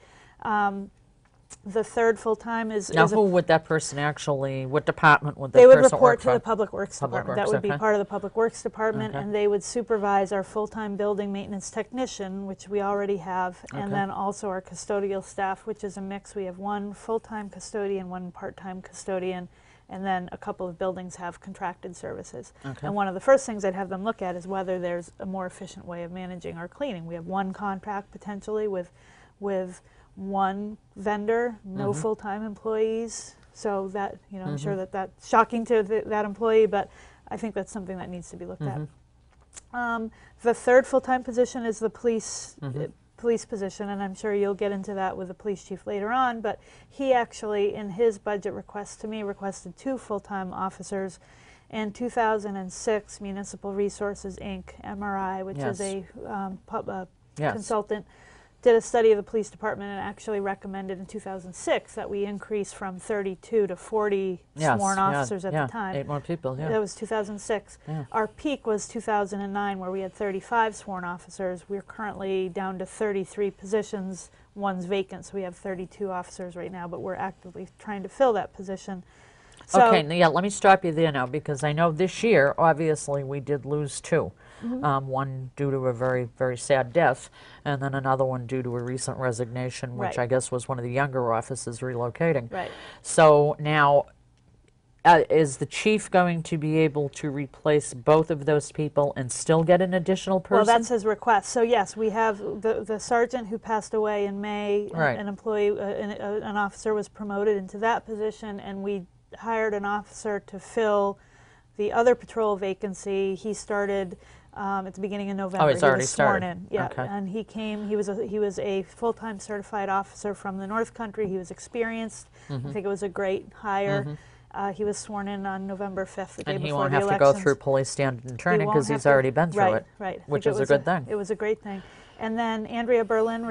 The third full-time is Now, who would that person actually, what department would that person They work would report to for? the Public Works Department. That would be okay. part of the Public Works Department, Okay. and they would supervise our full-time building maintenance technician, which we already have, and Okay. then also our custodial staff, which is a mix. We have one full-time custodian, one part-time custodian, and then a couple of buildings have contracted services. Okay. And one of the first things I'd have them look at is whether there's a more efficient way of managing our cleaning. We have one contract potentially with one vendor, no full-time employees. So that, I'm sure that's shocking to that employee, but I think that's something that needs to be looked at. The third full-time position is the police position, and I'm sure you'll get into that with the police chief later on, but he actually, in his budget request to me, requested 2 full-time officers, And 2006, Municipal Resources, Inc., MRI, which is Yes. a Yes. consultant, did a study of the police department and actually recommended in 2006 that we increase from 32 to 40 Yes, sworn yeah, officers at yeah, the time. 8 more people, yeah. That was 2006. Yeah. Our peak was 2009, where we had 35 sworn officers. We're currently down to 33 positions. One's vacant, so we have 32 officers right now, but we're actively trying to fill that position. So, Okay, yeah, let me stop you there now, because I know this year, obviously, we did lose 2. One due to a very, very sad death, and then another one due to a recent resignation, which Right. I guess was one of the younger officers relocating. Right. So now, is the chief going to be able to replace both of those people and still get an additional person? Well, that's his request. So yes, we have the sergeant who passed away in May. Right. An employee, an officer was promoted into that position, and we hired an officer to fill the other patrol vacancy. He started at the beginning of November. Oh, he's already was sworn started. in. Yeah, Okay. and he came. He was a full-time certified officer from the North Country. He was experienced. I think it was a great hire. He was sworn in on November 5th, the day And he before won't the have to elections. go through police standard and training won't because have he's to- already been through right, it, right. I which think is it a was good thing. It was a great thing. And then Andrea Berlin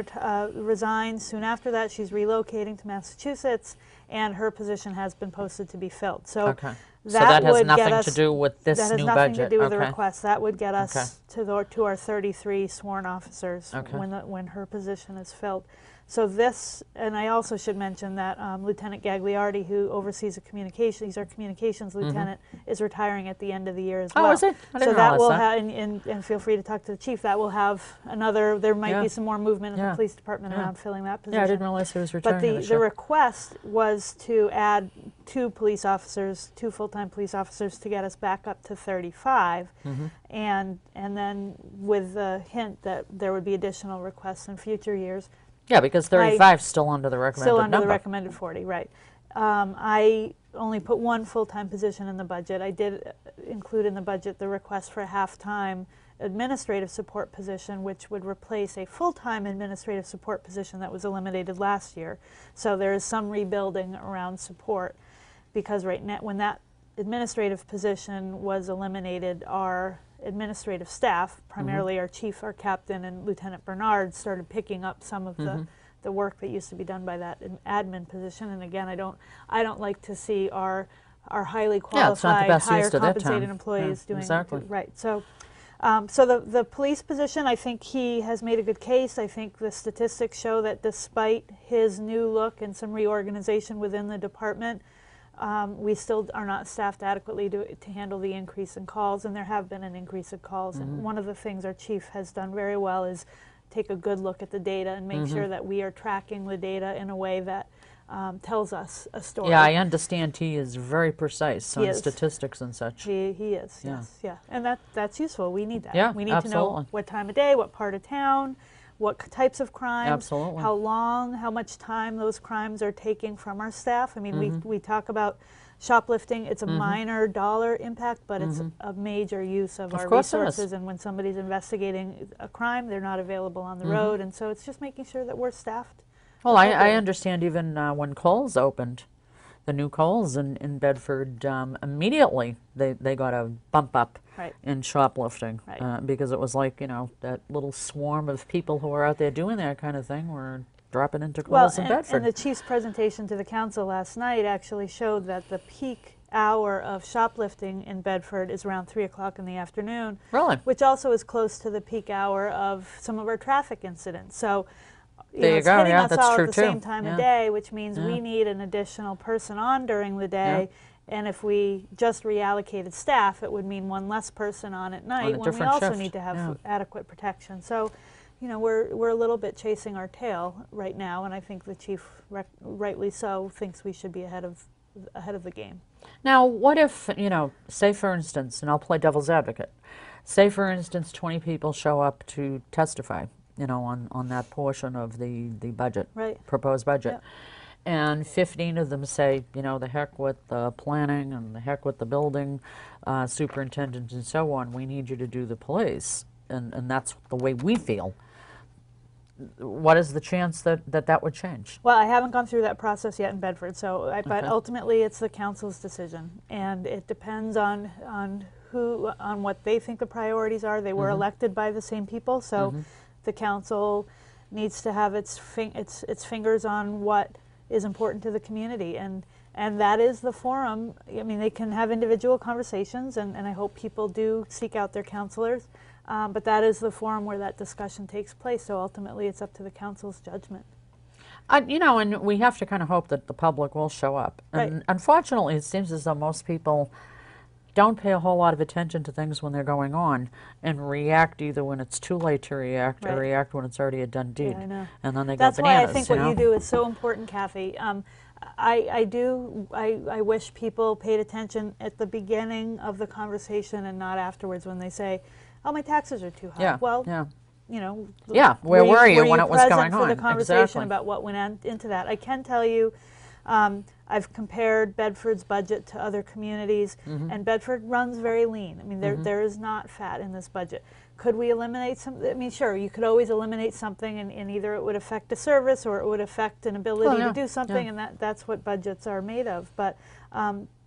resigned soon after that. She's relocating to Massachusetts, and her position has been posted to be filled. So Okay. So that has would get nothing us, to do with this that has new nothing budget? to do with the Okay. request. That would get us Okay. to our 33 sworn officers Okay. when her position is filled. So this, and I also should mention that Lieutenant Gagliardi, who oversees the communications, he's our communications lieutenant, is retiring at the end of the year as well. Oh, is it? I didn't so that realize will that. have, and feel free to talk to the chief. That will have another. There might Yeah. be some more movement in Yeah. the police department Yeah. around filling that position. Yeah, I didn't realize he was But retiring the this year. request was to add 2 police officers, 2 full-time police officers, to get us back up to 35, and then with the hint that there would be additional requests in future years. Yeah, because 35 is still under the recommended Still under number. the recommended 40, right. I only put 1 full-time position in the budget. I did include in the budget the request for a half-time administrative support position, which would replace a full-time administrative support position that was eliminated last year. So there is some rebuilding around support, because right now, when that administrative position was eliminated, our administrative staff, primarily our chief, our captain, and Lieutenant Bernard, started picking up some of the work that used to be done by that admin position. And again, I don't like to see our highly Yeah, it's not the qualified, best higher use of their compensated time. employees Yeah, doing exactly. right. So, so the police position, I think he has made a good case. I think the statistics show that despite his new look and some reorganization within the department, we still are not staffed adequately to handle the increase in calls, and there have been an increase in calls. And one of the things our chief has done very well is take a good look at the data and make sure that we are tracking the data in a way that tells us a story. Yeah, I understand he is very precise He on is. statistics and such. He is, Yeah. yes, yeah. And that's useful. We need that. Yeah, we need to absolutely. know what time of day, what part of town, what types of crimes, Absolutely. how long, how much time those crimes are taking from our staff. I mean, we talk about shoplifting. It's a minor dollar impact, but it's a major use of our course it is. resources. And when somebody's investigating a crime, they're not available on the road. And so it's just making sure that we're staffed. Well, I appropriately. understand even when Kohl's opened, the new Kohl's in Bedford, immediately they got a bump up Right. in shoplifting Right. because it was like, that little swarm of people who were out there doing that kind of thing were dropping into Kohl's in Bedford. And the chief's presentation to the council last night actually showed that the peak hour of shoplifting in Bedford is around 3 o'clock in the afternoon, Really? which also is close to the peak hour of some of our traffic incidents. So There you it's go. hitting Yeah, us that's all true at the too. same time Yeah. of day, which means Yeah. we need an additional person on during the day. And if we just reallocated staff, it would mean 1 less person on at night, when we different also shift. need to have Yeah. adequate protection. So, we're a little bit chasing our tail right now, and I think the chief, rightly so, thinks we should be ahead of the game. Now, what if, say for instance, and I'll play devil's advocate, say for instance 20 people show up to testify, on that portion of the budget, Right. proposed budget, Yep. and 15 of them say, the heck with the planning and the heck with the building superintendent and so on, we need you to do the police, and that's the way we feel. what is the chance that that would change? Well, I haven't gone through that process yet in Bedford, so but Okay. ultimately it's the council's decision, and it depends on what they think the priorities are. They were elected by the same people, so the council needs to have its fingers on what is important to the community, and that is the forum. I mean, they can have individual conversations, and I hope people do seek out their counselors, but that is the forum where that discussion takes place, so ultimately it's up to the council's judgment. You know, and we have to kind of hope that the public will show up. And Right. unfortunately, it seems as though most people don't pay a whole lot of attention to things when they're going on and react either when it's too late to react or Right. react when it's already a done deed. Yeah, I know. And then they That's go why bananas, I think you what know? you do is so important, Kathy. I wish people paid attention at the beginning of the conversation and not afterwards when they say, "Oh, my taxes are too high." Yeah, Well, yeah. you know. Yeah, where were you when it was present going for the on? conversation Exactly. about what went into that? I can tell you, I've compared Bedford's budget to other communities, and Bedford runs very lean. I mean, there is not fat in this budget. Could we eliminate some? I mean, sure, you could always eliminate something, and either it would affect a service or it would affect an ability yeah, to do something, yeah. and that's what budgets are made of. But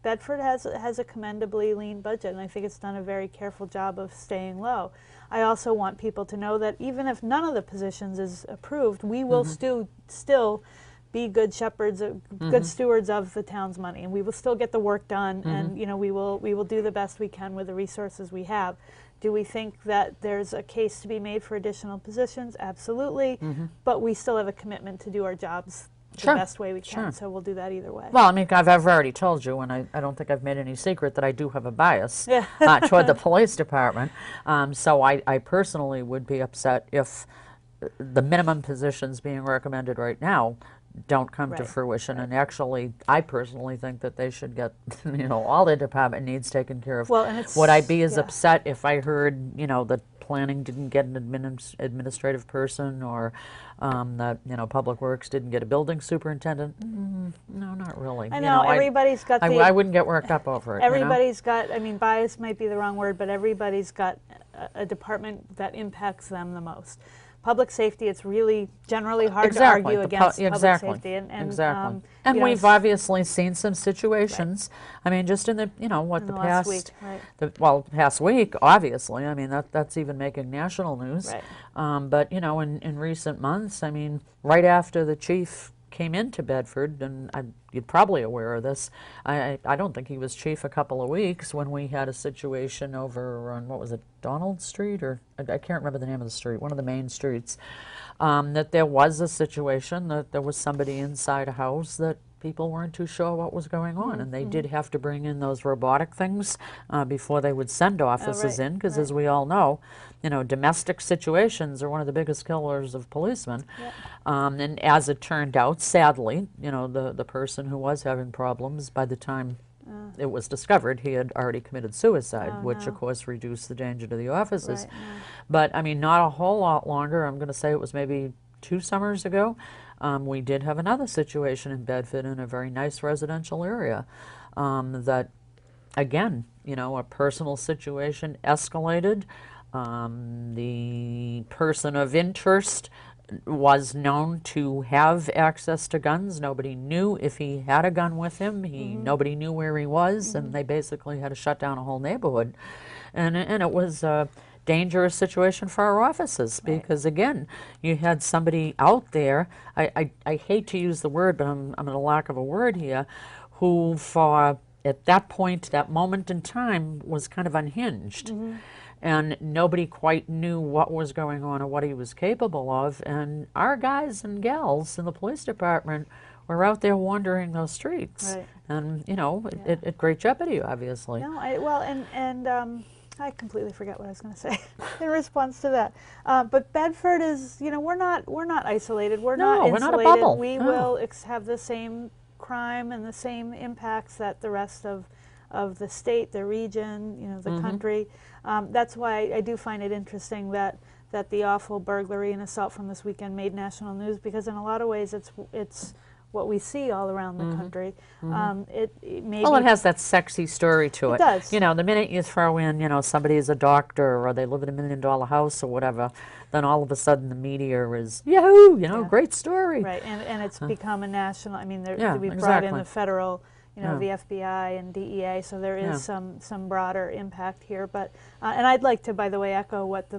Bedford has a commendably lean budget, and I think it's done a very careful job of staying low. I also want people to know that even if none of the positions is approved, we will still be good shepherds, good stewards of the town's money, and we will still get the work done, and you know, we will do the best we can with the resources we have. Do we think that there's a case to be made for additional positions? Absolutely, but we still have a commitment to do our jobs the best way we can, so we'll do that either way. Well, I mean, I've already told you, and I don't think I've made any secret that I do have a bias Yeah. toward the police department. So I personally would be upset if the minimum positions being recommended right now don't come to Right, fruition. And actually, I personally think that they should get, you know, all their department needs taken care of. Well, and it's, Would I be as yeah. upset if I heard, you know, that planning didn't get an administrative person, or that, you know, Public Works didn't get a building superintendent? No, not really. I You know, everybody's got I wouldn't get worked up over it. everybody's got, I mean, bias might be the wrong word, but everybody's got a department that impacts them the most. Public safety, it's really generally hard to argue against public safety. And And you know, we've obviously seen some situations. I mean, just in the, you know, what in the the past, last week, right. past week, obviously. I mean, that's even making national news. Right. But, you know, in recent months, I mean, right after the chief came into Bedford, and you're probably aware of this, I don't think he was chief a couple of weeks when we had a situation over on, what was it, Donald Street, or I can't remember the name of the street, one of the main streets, that there was a situation that there was somebody inside a house that people weren't too sure what was going on, and they did have to bring in those robotic things before they would send officers in, because as we all know, you know, domestic situations are one of the biggest killers of policemen. And as it turned out, sadly, you know, the person who was having problems, by the time it was discovered, he had already committed suicide, which of course reduced the danger to the officers. But I mean, not a whole lot longer. I'm going to say it was maybe 2 summers ago. We did have another situation in Bedford in a very nice residential area that, again, you know, a personal situation escalated. The person of interest was known to have access to guns. Nobody knew if he had a gun with him. Nobody knew where he was, and they basically had to shut down a whole neighborhood. And it was a dangerous situation for our offices because, again, you had somebody out there, I hate to use the word, but I'm at a lack of a word here, who for, at that point, that moment in time, was kind of unhinged. And nobody quite knew what was going on or what he was capable of. And our guys and gals in the police department were out there wandering those streets. And, you know, at great jeopardy, obviously. No, well, and I completely forget what I was going to say in response to that. But Bedford is, you know, we're not isolated. We're not insulated. We're not a bubble. We will have the same crime and the same impacts that the rest of the state, the region, you know, the country. That's why I do find it interesting that the awful burglary and assault from this weekend made national news, because in a lot of ways it's what we see all around the country. It maybe Well, it has that sexy story to it. It does. You know, the minute you throw in, you know, somebody is a doctor or they live in $1 million house or whatever, then all of a sudden the Meteor is, yahoo, you know, Yeah. great story. right, and it's become a national. I mean, Yeah, we've brought in exactly. the federal, you know, Yeah. the FBI and DEA, so there is Yeah. some broader impact here. But and I'd like to, by the way, echo what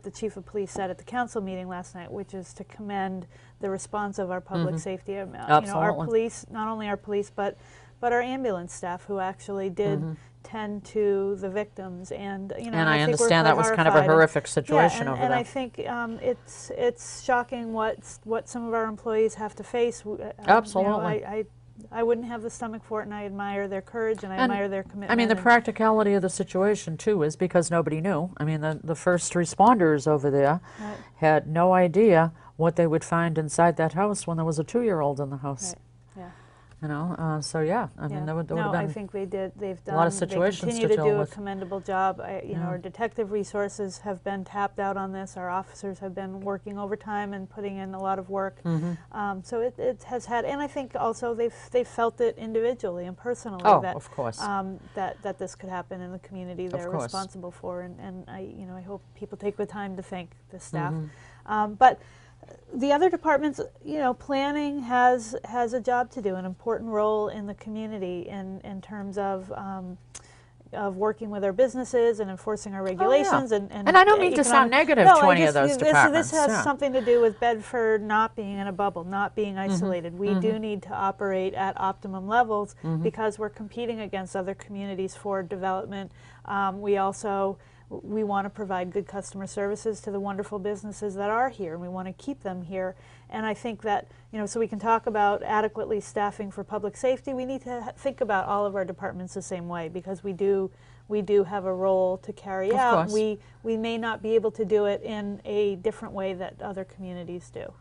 the chief of police said at the council meeting last night, which is to commend the response of our public safety. You know, our Absolutely. police, not only our police, but our ambulance staff who actually did tend to the victims, and you know, And I think we're understand that quite was kind of a horrified. horrific situation Yeah, over and there. I think it's shocking what some of our employees have to face. Absolutely. You know, I wouldn't have the stomach for it, and I admire their courage and I And, admire their commitment. I mean, the and- practicality of the situation, too, is because nobody knew. I mean, the first responders over there Right. had no idea what they would find inside that house when there was a 2-year-old in the house. Right. Yeah. You know, so yeah, I mean, Yeah. there would No, have I been think they've done. a lot of situations They continue to to deal do with. a commendable job. You know, Yeah. our detective resources have been tapped out on this. Our officers have been working overtime and putting in a lot of work. So it has had, and I think also they've felt it individually and personally Oh, that of course. that this could happen in the community they're course. responsible for, and I hope people take the time to thank the staff. Mm-hmm. But the other departments, you know, planning has a job to do, an important role in the community in terms of working with our businesses and enforcing our regulations. And I don't mean to sound negative to any of those departments. This has yeah. something to do with Bedford not being in a bubble, not being isolated. We do need to operate at optimum levels because we're competing against other communities for development. We want to provide good customer services to the wonderful businesses that are here, and we want to keep them here. And I think that, you know, so we can talk about adequately staffing for public safety, we need to think about all of our departments the same way, because we do have a role to carry out. course. We may not be able to do it in a different way that other communities do.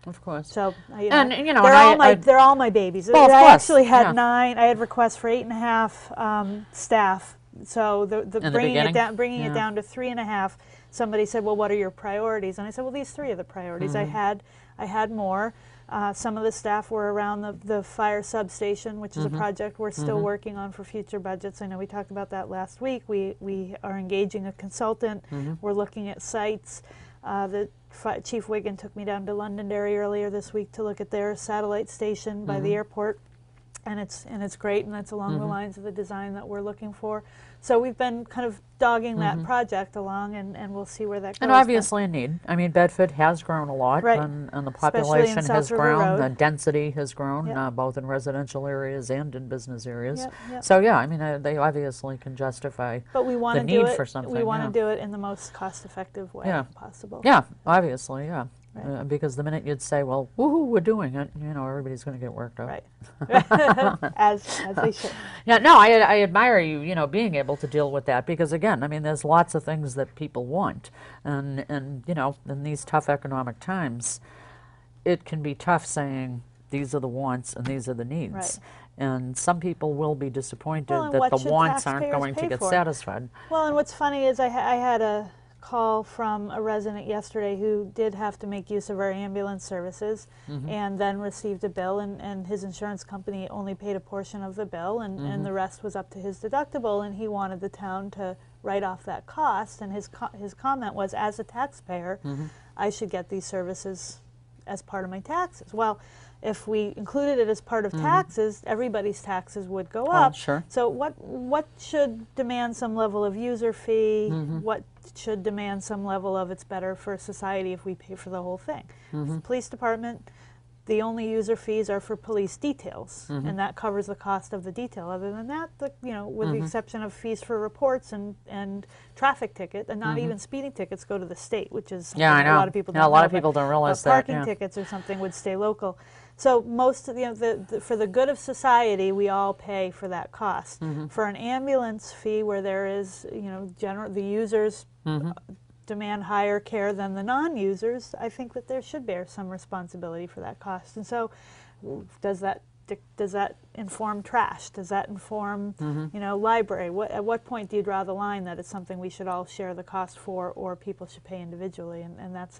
Of course. So, And, you know, they're, and they're all my babies. Well, of I course, actually had yeah. 9. I had requests for 8.5 staff. So In the bringing beginning? it down to 3.5. Somebody said, "Well, what are your priorities?" And I said, "Well, these 3 are the priorities." I had more. Some of the staff were around the fire substation, which is a project we're still working on for future budgets. I know we talked about that last week. We are engaging a consultant. We're looking at sites. Chief Wiggin took me down to Londonderry earlier this week to look at their satellite station by the airport. And it's great, and that's along the lines of the design that we're looking for. So we've been kind of dogging that project along, and we'll see where that goes. And obviously a need. I mean, Bedford has grown a lot, Right. and the Especially in population South has River grown, Road. the density has grown, Yep. both in residential areas and in business areas. Yep, yep. So yeah, I mean, they obviously can justify But we want the to need do it. for something. We want yeah. to do it in the most cost-effective way Yeah. possible. Yeah, obviously, yeah. Right. Because the minute you'd say, well, woohoo, we're doing it, you know, everybody's going to get worked up. Right. as they should. Yeah, no, I admire you, you know, being able to deal with that, because again, I mean, there's lots of things that people want, and you know, in these tough economic times, it can be tough saying these are the wants and these are the needs. Right. And some people will be disappointed Well, and that what the should wants aren't taxpayers going to pay get for? satisfied. Well, and what's funny is I had a call from a resident yesterday who did have to make use of our ambulance services and then received a bill, and his insurance company only paid a portion of the bill, and the rest was up to his deductible, and he wanted the town to write off that cost, and his comment was, as a taxpayer, I should get these services as part of my taxes. Well, if we included it as part of taxes, everybody's taxes would go up. Sure. So what should demand some level of user fee? What should demand some level of it's better for society if we pay for the whole thing? The police department, the only user fees are for police details, and that covers the cost of the detail. Other than that, with the exception of fees for reports and traffic ticket, and not even speeding tickets go to the state, which is something Yeah, I know. a lot of people don't Yeah, a lot know, of people don't realize but that. parking Yeah. tickets or something would stay local. So most of for the good of society, we all pay for that cost. For an ambulance fee, where there is, the users demand higher care than the non-users, I think that there should bear some responsibility for that cost. And so, does that inform trash? Does that inform, library? At what point do you draw the line that it's something we should all share the cost for, or people should pay individually? And that's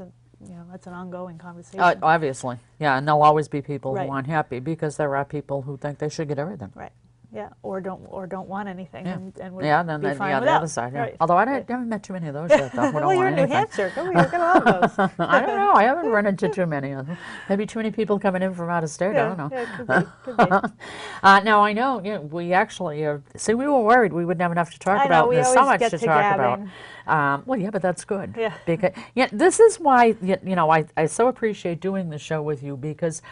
that's an ongoing conversation. Obviously, yeah, and there'll always be people Right. who aren't happy because there are people who think they should get everything. Right. Yeah. Or don't want anything Yeah. and would Yeah, then be the, fine yeah, the without. other side, yeah. Right. Although I Right. haven't met too many of those yet, though, who Well, don't you're want in New anything. Hampshire. Come here, get a lot of those. I don't know. I haven't run into too many of them. Maybe too many people coming in from out of state. I don't know. Yeah, could be. Could be. Now, I know, we actually, see, we were worried we wouldn't have enough to talk I know, about. we There's so always much get to to talk gabbing. about. Well, yeah, but that's good. Yeah. Because, this is why, I so appreciate doing the show with you because,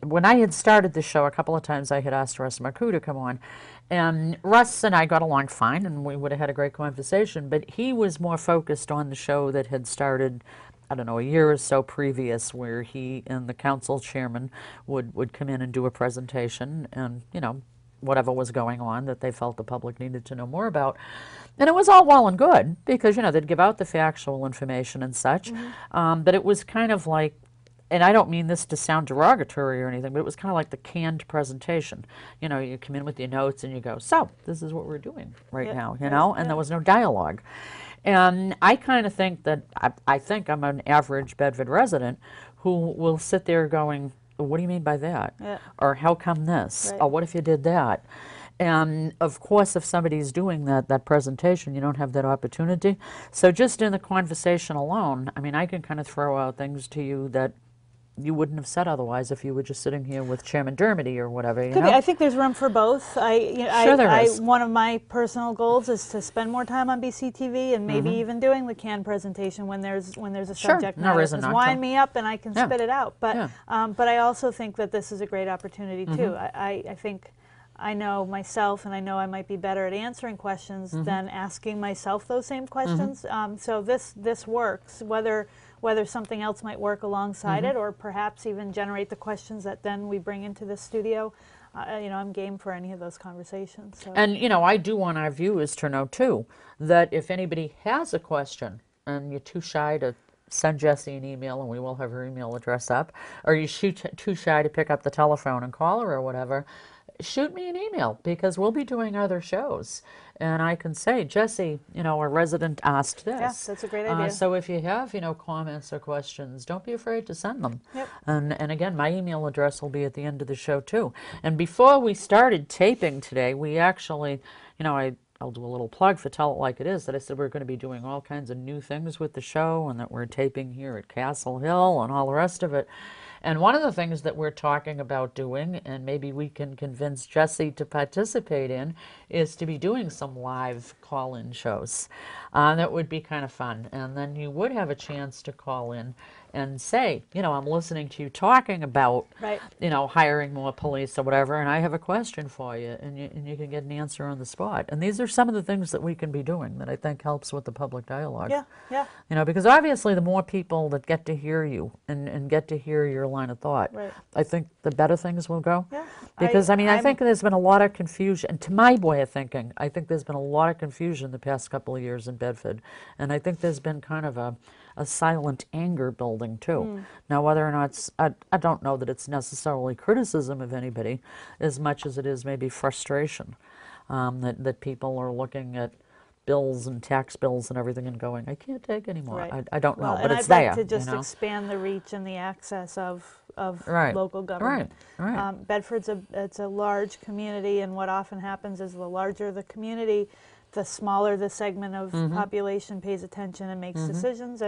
when I had started the show, a couple of times I had asked Russ Marcoux to come on. And Russ and I got along fine, and we would have had a great conversation, but he was more focused on the show that had started, I don't know, a year or so previous, where he and the council chairman would come in and do a presentation and, whatever was going on that they felt the public needed to know more about. And it was all well and good because, they'd give out the factual information and such, but it was kind of like, and I don't mean this to sound derogatory or anything, but it was kind of like the canned presentation. You come in with your notes and you go, so this is what we're doing right now, and there was no dialogue. And I kind of think that, I think I'm an average Bedford resident who will sit there going, what do you mean by that? Yeah. Or how come this? Right. Or what if you did that? And of course, if somebody's doing that presentation, you don't have that opportunity. So just in the conversation alone, I mean, I can kind of throw out things to you that you wouldn't have said otherwise if you were just sitting here with Chairman Dermody or whatever. Could be. I think there's room for both. Sure there is. One of my personal goals is to spend more time on BCTV and maybe even doing the canned presentation when there's a Sure. subject No matter. reason Just not wind to. me up and I can Yeah. spit it out. But Yeah. but I also think that this is a great opportunity too. I think I know myself, and I know I might be better at answering questions than asking myself those same questions. So this works, whether something else might work alongside it, or perhaps even generate the questions that then we bring into the studio. I'm game for any of those conversations. So. And, I do want our viewers to know, too, that if anybody has a question and you're too shy to send Jessie an email, and we will have her email address up, or you're too shy to pick up the telephone and call her or whatever, shoot me an email because we'll be doing other shows. And I can say, Jessie, a resident asked this. Yes, that's a great idea. So if you have, comments or questions, don't be afraid to send them. Yep. And again, my email address will be at the end of the show, too. And before we started taping today, we actually, I'll do a little plug for Tell It Like It Is, that I said we're going to be doing all kinds of new things with the show and that we're taping here at Castle Hill and all the rest of it. And one of the things that we're talking about doing, and maybe we can convince Jessie to participate in, is to be doing some live call-in shows. That would be kind of fun. And then you would have a chance to call in and say, I'm listening to you talking about, Right. hiring more police or whatever, and I have a question for you, and you can get an answer on the spot. And these are some of the things that we can be doing that I think helps with the public dialogue. Yeah. Because obviously the more people that get to hear you and get to hear your line of thought, Right. I think the better things will go. Yeah. Because, I I'm- think there's been a lot of confusion, and to my way of thinking, I think there's been a lot of confusion the past couple of years in Bedford, and I think there's been kind of a silent anger building too. Now, whether or not I don't know that it's necessarily criticism of anybody as much as it is maybe frustration, that people are looking at bills and tax bills and everything and going, I can't take anymore. Right. I don't know, Well, but and it's I'd there. like to just you know? expand the reach and the access of Right. local government. Right. Bedford's it's a large community, and what often happens is the larger the community, the smaller the segment of population pays attention and makes decisions,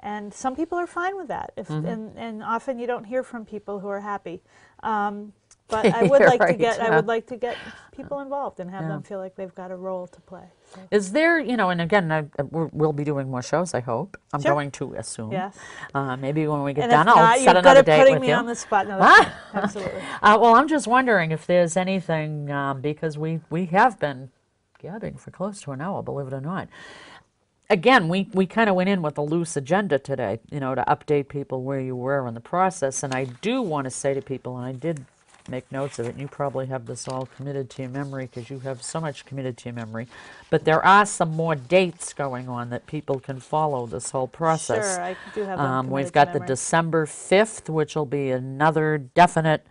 and some people are fine with that. And often you don't hear from people who are happy. But I would like to get I would like to get people involved and have them feel like they've got a role to play. So. Is there, and again, we'll be doing more shows, I hope. I'm Sure. going to assume. Yes. Maybe when we get And done, if I'll not, set you're good another at date putting with me you. on the spot. No, that's fine. Absolutely. Well, I'm just wondering if there's anything, because we have been gabbing for close to an hour, believe it or not. Again, we kind of went in with a loose agenda today, to update people where you were in the process. And I do want to say to people, and I did make notes of it, and you probably have this all committed to your memory because you have so much committed to your memory, but there are some more dates going on that people can follow this whole process. Sure, I do have them committed We've to got the memory. December 5th, which will be another definite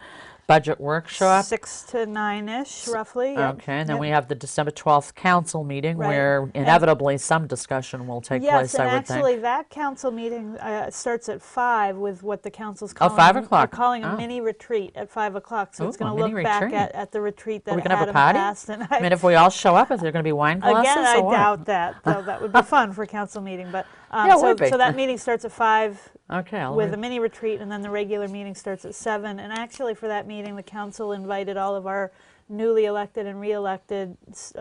budget workshop. 6 to 9-ish, roughly. Yep. Okay, and then Yep. we have the December 12th council meeting Right. where inevitably some discussion will take Yes, place, and I would think. actually that council meeting starts at 5 with what the council's Oh, calling, 5 o'clock. calling a Oh. mini retreat at 5 o'clock. So it's Ooh, going a to look mini back retreat. at the retreat that Are we it going to had have a in party? the past. And I mean, if we all show up, is there going to be wine glasses again, I or what? doubt that. So that would be fun for a council meeting. But Yeah, it so, would be. so that meeting starts at 5 Okay, I'll with a mini retreat, and then the regular meeting starts at 7. And actually for that meeting, the council invited all of our newly elected and re-elected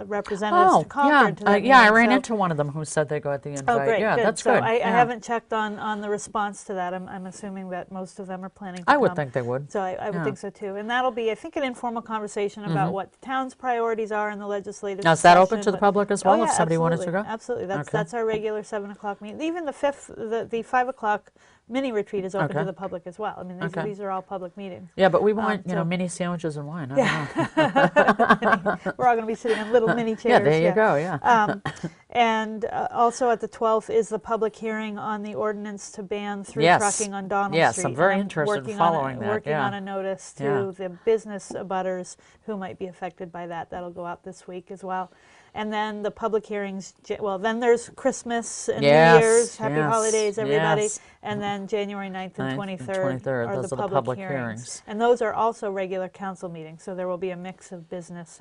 representatives to Concord to that meeting. yeah, I ran So- into one of them who said they got the invite. Oh, great, yeah, good. that's so good. I yeah. haven't checked on the response to that. I'm assuming that most of them are planning to I would come. think they would. So I would yeah. Mm-hmm. think so too. And that'll be, I think, an informal conversation about what the town's priorities are in the legislative Now, is that open session, to the but- public as Oh, well yeah, if somebody wanted to absolutely, go? Absolutely. That's Okay. that's our regular 7 o'clock meeting. Even the 5th, the 5 o'clock mini retreat is open Okay. to the public as well. I mean, Okay. these are all public meetings. Yeah, but we want, so- mini sandwiches and wine. I Yeah. don't know. We're all going to be sitting on little mini chairs. Yeah, there you go, yeah. And also at the 12th is the public hearing on the ordinance to ban through Yes. trucking on Donald Yes, Street. I'm very And interested in working following on that, Working yeah. on a notice to Yeah. the business abutters who might be affected by that. That'll go out this week as well. And then the public hearings, well, then there's Christmas and Yes, New Year's. Happy yes, holidays, everybody. yes. And then January 9th and 9th and 23rd 23rd, are those the are the public public hearings. hearings. And those are also regular council meetings. So there will be a mix of business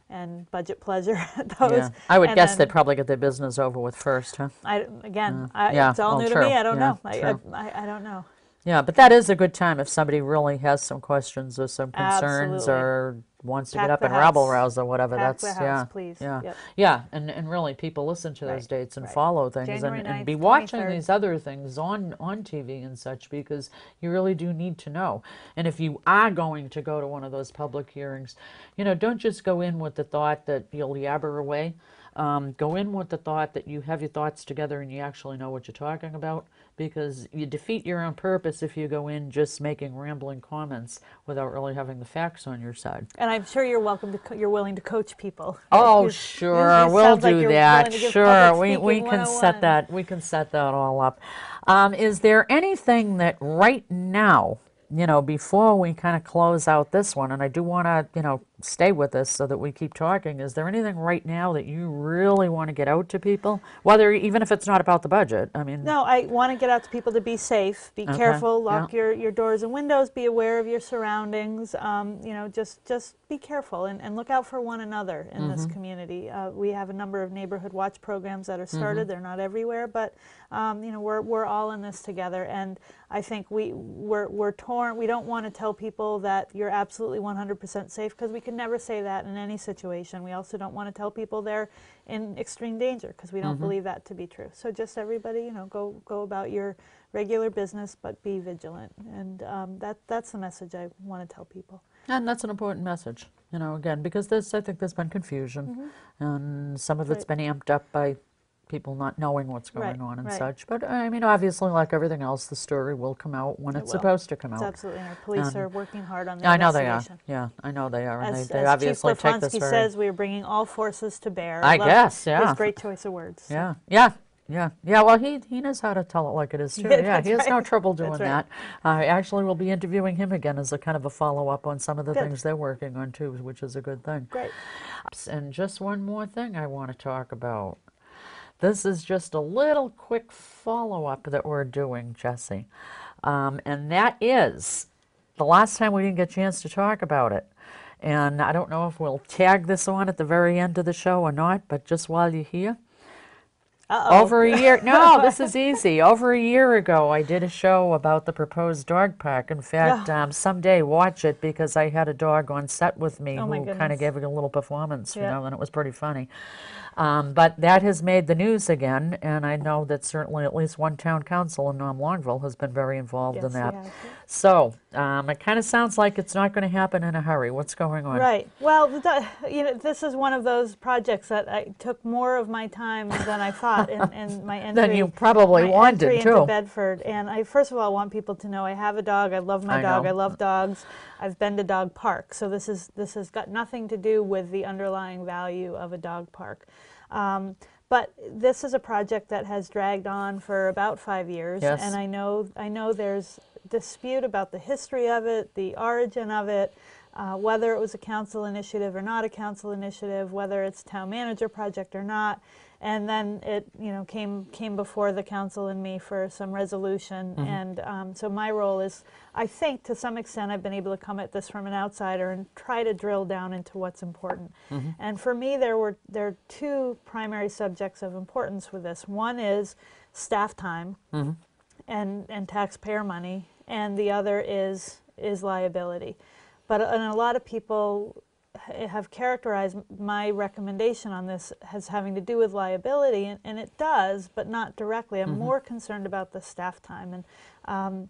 and budget pleasure at those. Yeah. I would And guess then- they'd probably get their business over with first, huh? yeah, yeah, it's all well, new true. to me. I don't Yeah, know. true. I don't know. Yeah, but that is a good time if somebody really has some questions or some concerns Absolutely. or wants to Pack get up the and rabble house. rouse or whatever. Pack That's the yeah, house, please. yeah, Yep. yeah, and really people listen to those Right, dates and right. follow things January and 9th, be watching 23rd. these other things on TV and such because you really do need to know. And if you are going to go to one of those public hearings, don't just go in with the thought that you'll yabber away. Go in with the thought that you have your thoughts together and you actually know what you're talking about, because you defeat your own purpose if you go in just making rambling comments without really having the facts on your side. And I'm sure you're welcome to. You're willing to coach people. Oh, You- sure, you we'll sound like do you're that. willing to give Sure, public we speaking can set 101. that. We can set that all up. Is there anything that right now, before we kind of close out this one, and I do want to, stay with this so that we keep talking, is there anything right now that you really want to get out to people? Whether, even if it's not about the budget, I mean. No, I want to get out to people to be safe, be careful, lock your doors and windows, be aware of your surroundings. Just be careful and look out for one another in this community. We have a number of neighborhood watch programs that are started. They're not everywhere, but we're all in this together. And I think we're torn. We don't want to tell people that you're absolutely 100% safe, because we can never say that in any situation. We also don't want to tell people they're in extreme danger, because we don't believe that to be true. So just everybody, go about your regular business, but be vigilant. And that's the message I want to tell people. And that's an important message, again, because I think there's been confusion, and some of it's been amped up by people not knowing what's going on and such. But I mean, obviously, like everything else, the story will come out when it's will. supposed to come It's out. absolutely, and our police are working hard on the I know they are. investigation. Yeah, I know they are, and As they Chief obviously take this Lefonsky very. says, we are bringing all forces to bear. I love guess, yeah. His great choice of words. So. Yeah. Well, he knows how to tell it like it is too. Yeah, Yeah, he has that's no right. trouble doing That's right. that. I actually will be interviewing him again as a kind of a follow up on some of the Good. things they're working on too, which is a good thing. Great. And just one more thing I want to talk about. This is just a little quick follow-up that we're doing, Jessie. And that is, the last time we didn't get a chance to talk about it. And I don't know if we'll tag this on at the very end of the show or not, but just while you're here. Over a year, no, this is easy. Over a year ago, I did a show about the proposed dog park. In fact, someday watch it, because I had a dog on set with me who kind goodness. of gave a little performance, Yeah. and it was pretty funny. But that has made the news again, and I know that certainly at least one town council in Longville has been very involved in Yes, that. we have. So it kind of sounds like it's not going to happen in a hurry. What's going on? Right. Well, this is one of those projects that took more of my time than I thought in my entry. Then you probably my wanted entry into to. Bedford. And I first of all want people to know I have a dog. I love my I dog. know. I love dogs. I've been to dog park. So this has got nothing to do with the underlying value of a dog park. But this is a project that has dragged on for about 5 years, Yes. and I know there's dispute about the history of it, the origin of it, whether it was a council initiative or not a council initiative, whether it's town manager project or not. And then it, came before the council and me for some resolution. And so my role is, I think to some extent I've been able to come at this from an outsider and try to drill down into what's important. And for me there are two primary subjects of importance with this. One is staff time and taxpayer money, and the other is liability. But and a lot of people have characterized my recommendation on this as having to do with liability, and it does, but not directly. I'm more concerned about the staff time, and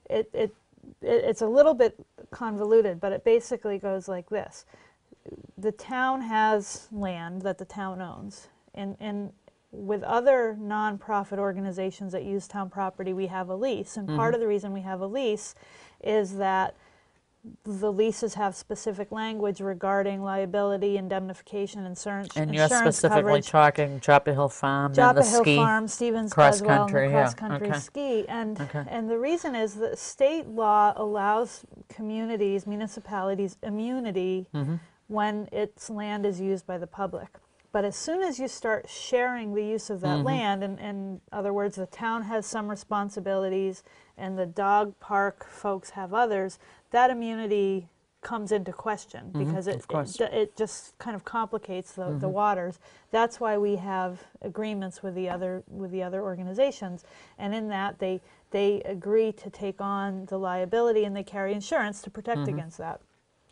it's a little bit convoluted, but it basically goes like this. The town has land that the town owns, and with other nonprofit organizations that use town property, we have a lease, and part of the reason we have a lease is that the leases have specific language regarding liability, indemnification, insurance, And you're insurance specifically coverage. talking CastleHill Farm and the CastleHill ski Farm, Stevens cross does well, and country, the yeah, cross-country okay. ski. And, Okay. and the reason is that state law allows communities, municipalities, immunity when its land is used by the public. But as soon as you start sharing the use of that land, and in other words, the town has some responsibilities and the dog park folks have others, that immunity comes into question because it just kind of complicates the waters. That's why we have agreements with the other organizations, and in that they agree to take on the liability and they carry insurance to protect against that.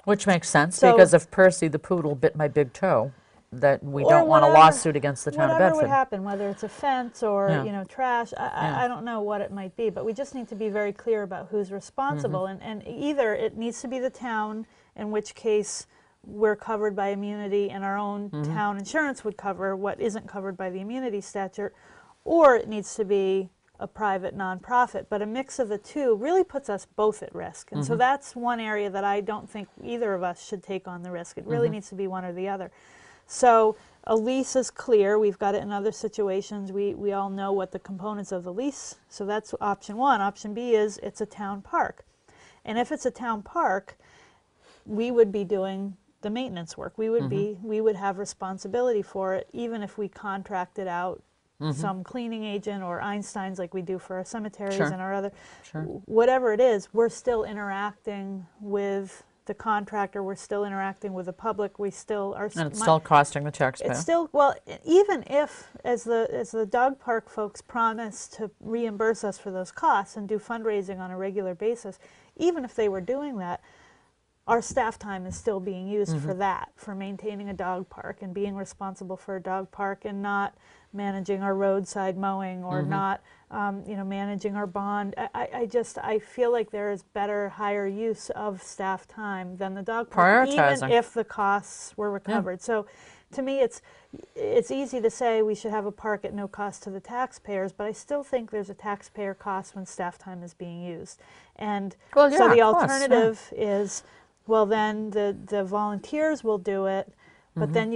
Which makes sense, So- because if Percy the poodle bit my big toe, that we Or don't want a whatever- lawsuit against the town of Whatever would Bedford. happen, whether it's a fence or Yeah. trash, Yeah. I don't know what it might be, but we just need to be very clear about who's responsible, and either it needs to be the town, in which case we're covered by immunity and our own town insurance would cover what isn't covered by the immunity statute, or it needs to be a private nonprofit. But a mix of the two really puts us both at risk, and so that's one area that I don't think either of us should take on the risk. It really needs to be one or the other. So a lease is clear. We've got it in other situations. We all know what the components of the lease, so that's option one. Option B is it's a town park. And if it's a town park, we would be doing the maintenance work. We would have responsibility for it, even if we contracted out some cleaning agent or Einstein's like we do for our cemeteries Sure. and our other, Sure. whatever it is, we're still interacting with the contractor, we're still interacting with the public, we still are. And it's still costing the taxpayer. It's still, well, even if, as the dog park folks promise to reimburse us for those costs and do fundraising on a regular basis, even if they were doing that, our staff time is still being used for that, for maintaining a dog park and being responsible for a dog park and not managing our roadside mowing or not, managing our bond. I feel like there is better, higher use of staff time than the dog park, even Prioritizing. if the costs were recovered. So to me, it's easy to say we should have a park at no cost to the taxpayers, but I still think there's a taxpayer cost when staff time is being used. And Well, so yeah, the of course, yeah. alternative is, well, then the volunteers will do it, but then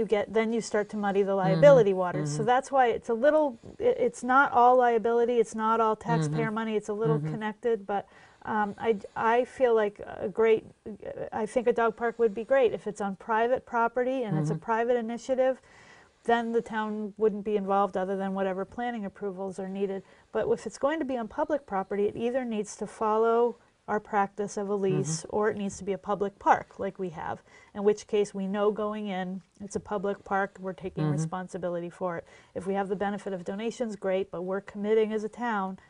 you start to muddy the liability waters. So that's why it's a little, it's not all liability, it's not all taxpayer money, it's a little connected, but I feel like I think a dog park would be great. If it's on private property and it's a private initiative, then the town wouldn't be involved other than whatever planning approvals are needed. But if it's going to be on public property, it either needs to follow our practice of a lease or it needs to be a public park like we have, in which case we know going in it's a public park, we're taking responsibility for it. If we have the benefit of donations, great, but we're committing as a town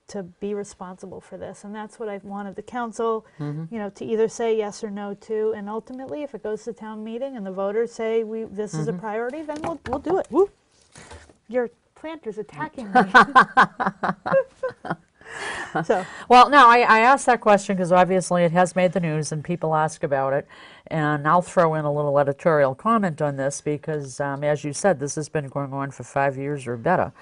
to be responsible for this, and that's what I wanted the council to either say yes or no to, and ultimately if it goes to town meeting and the voters say this is a priority, then we'll do it. Woo! Your planter's attacking me. So, Well, no, I asked that question because obviously it has made the news and people ask about it. And I'll throw in a little editorial comment on this because, as you said, this has been going on for 5 years or better.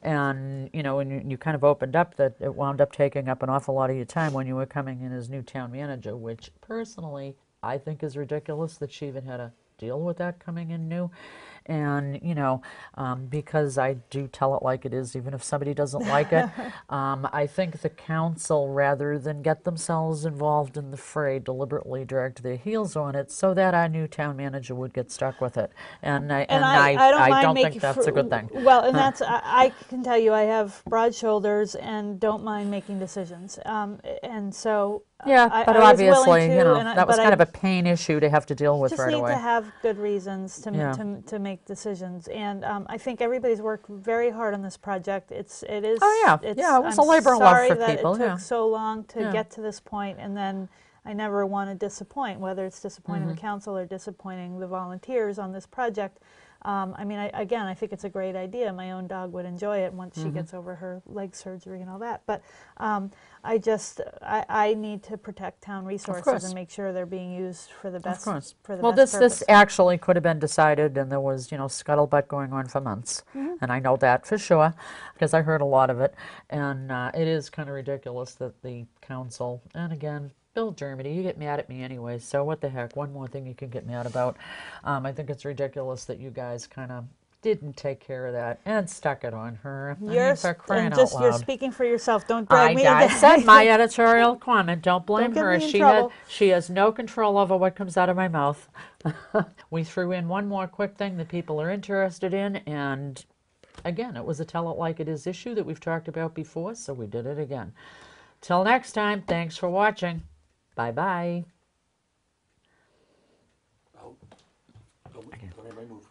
And, and you kind of opened up that it wound up taking up an awful lot of your time when you were coming in as new town manager, which personally I think is ridiculous that she even had to deal with that coming in new. And, you know, because I do tell it like it is, even if somebody doesn't like it, I think the council, rather than get themselves involved in the fray, deliberately dragged their heels on it so that our new town manager would get stuck with it. And I don't mind don't making think that's a good thing. Well, and that's I can tell you I have broad shoulders and don't mind making decisions. And so Yeah, but I was willing obviously, to, you know, and that was but kind I of a pain issue to have to deal with just right need away. to have good reasons to Yeah. to make decisions. And I think everybody's worked very hard on this project. It is. Oh, yeah. It's, Yeah, it was I'm a labor of sorry love for that people, it took yeah. so long to Yeah. get to this point, and then I never want to disappoint, whether it's disappointing Mm-hmm. the council or disappointing the volunteers on this project. I mean, again, I think it's a great idea. My own dog would enjoy it once Mm-hmm. she gets over her leg surgery and all that. But I need to protect town resources course. and make sure they're being used for the Of best. course. For the Well, best this purpose. actually could have been decided, and there was, you know, scuttlebutt going on for months, and I know that for sure because I heard a lot of it. And it is kind of ridiculous that the council, and again, Bill Germany, you get mad at me anyway, so what the heck? One more thing you can get mad about. I think it's ridiculous that you guys kind of didn't take care of that and stuck it on her. I mean, for crying out you're loud. speaking for yourself. Don't drag me I again. said my editorial comment. Don't blame get her. me in trouble. She has no control over what comes out of my mouth. We threw in one more quick thing that people are interested in, and again, it was a tell it like it is issue that we've talked about before, so we did it again. Till next time, thanks for watching. Bye bye. Don't make my move.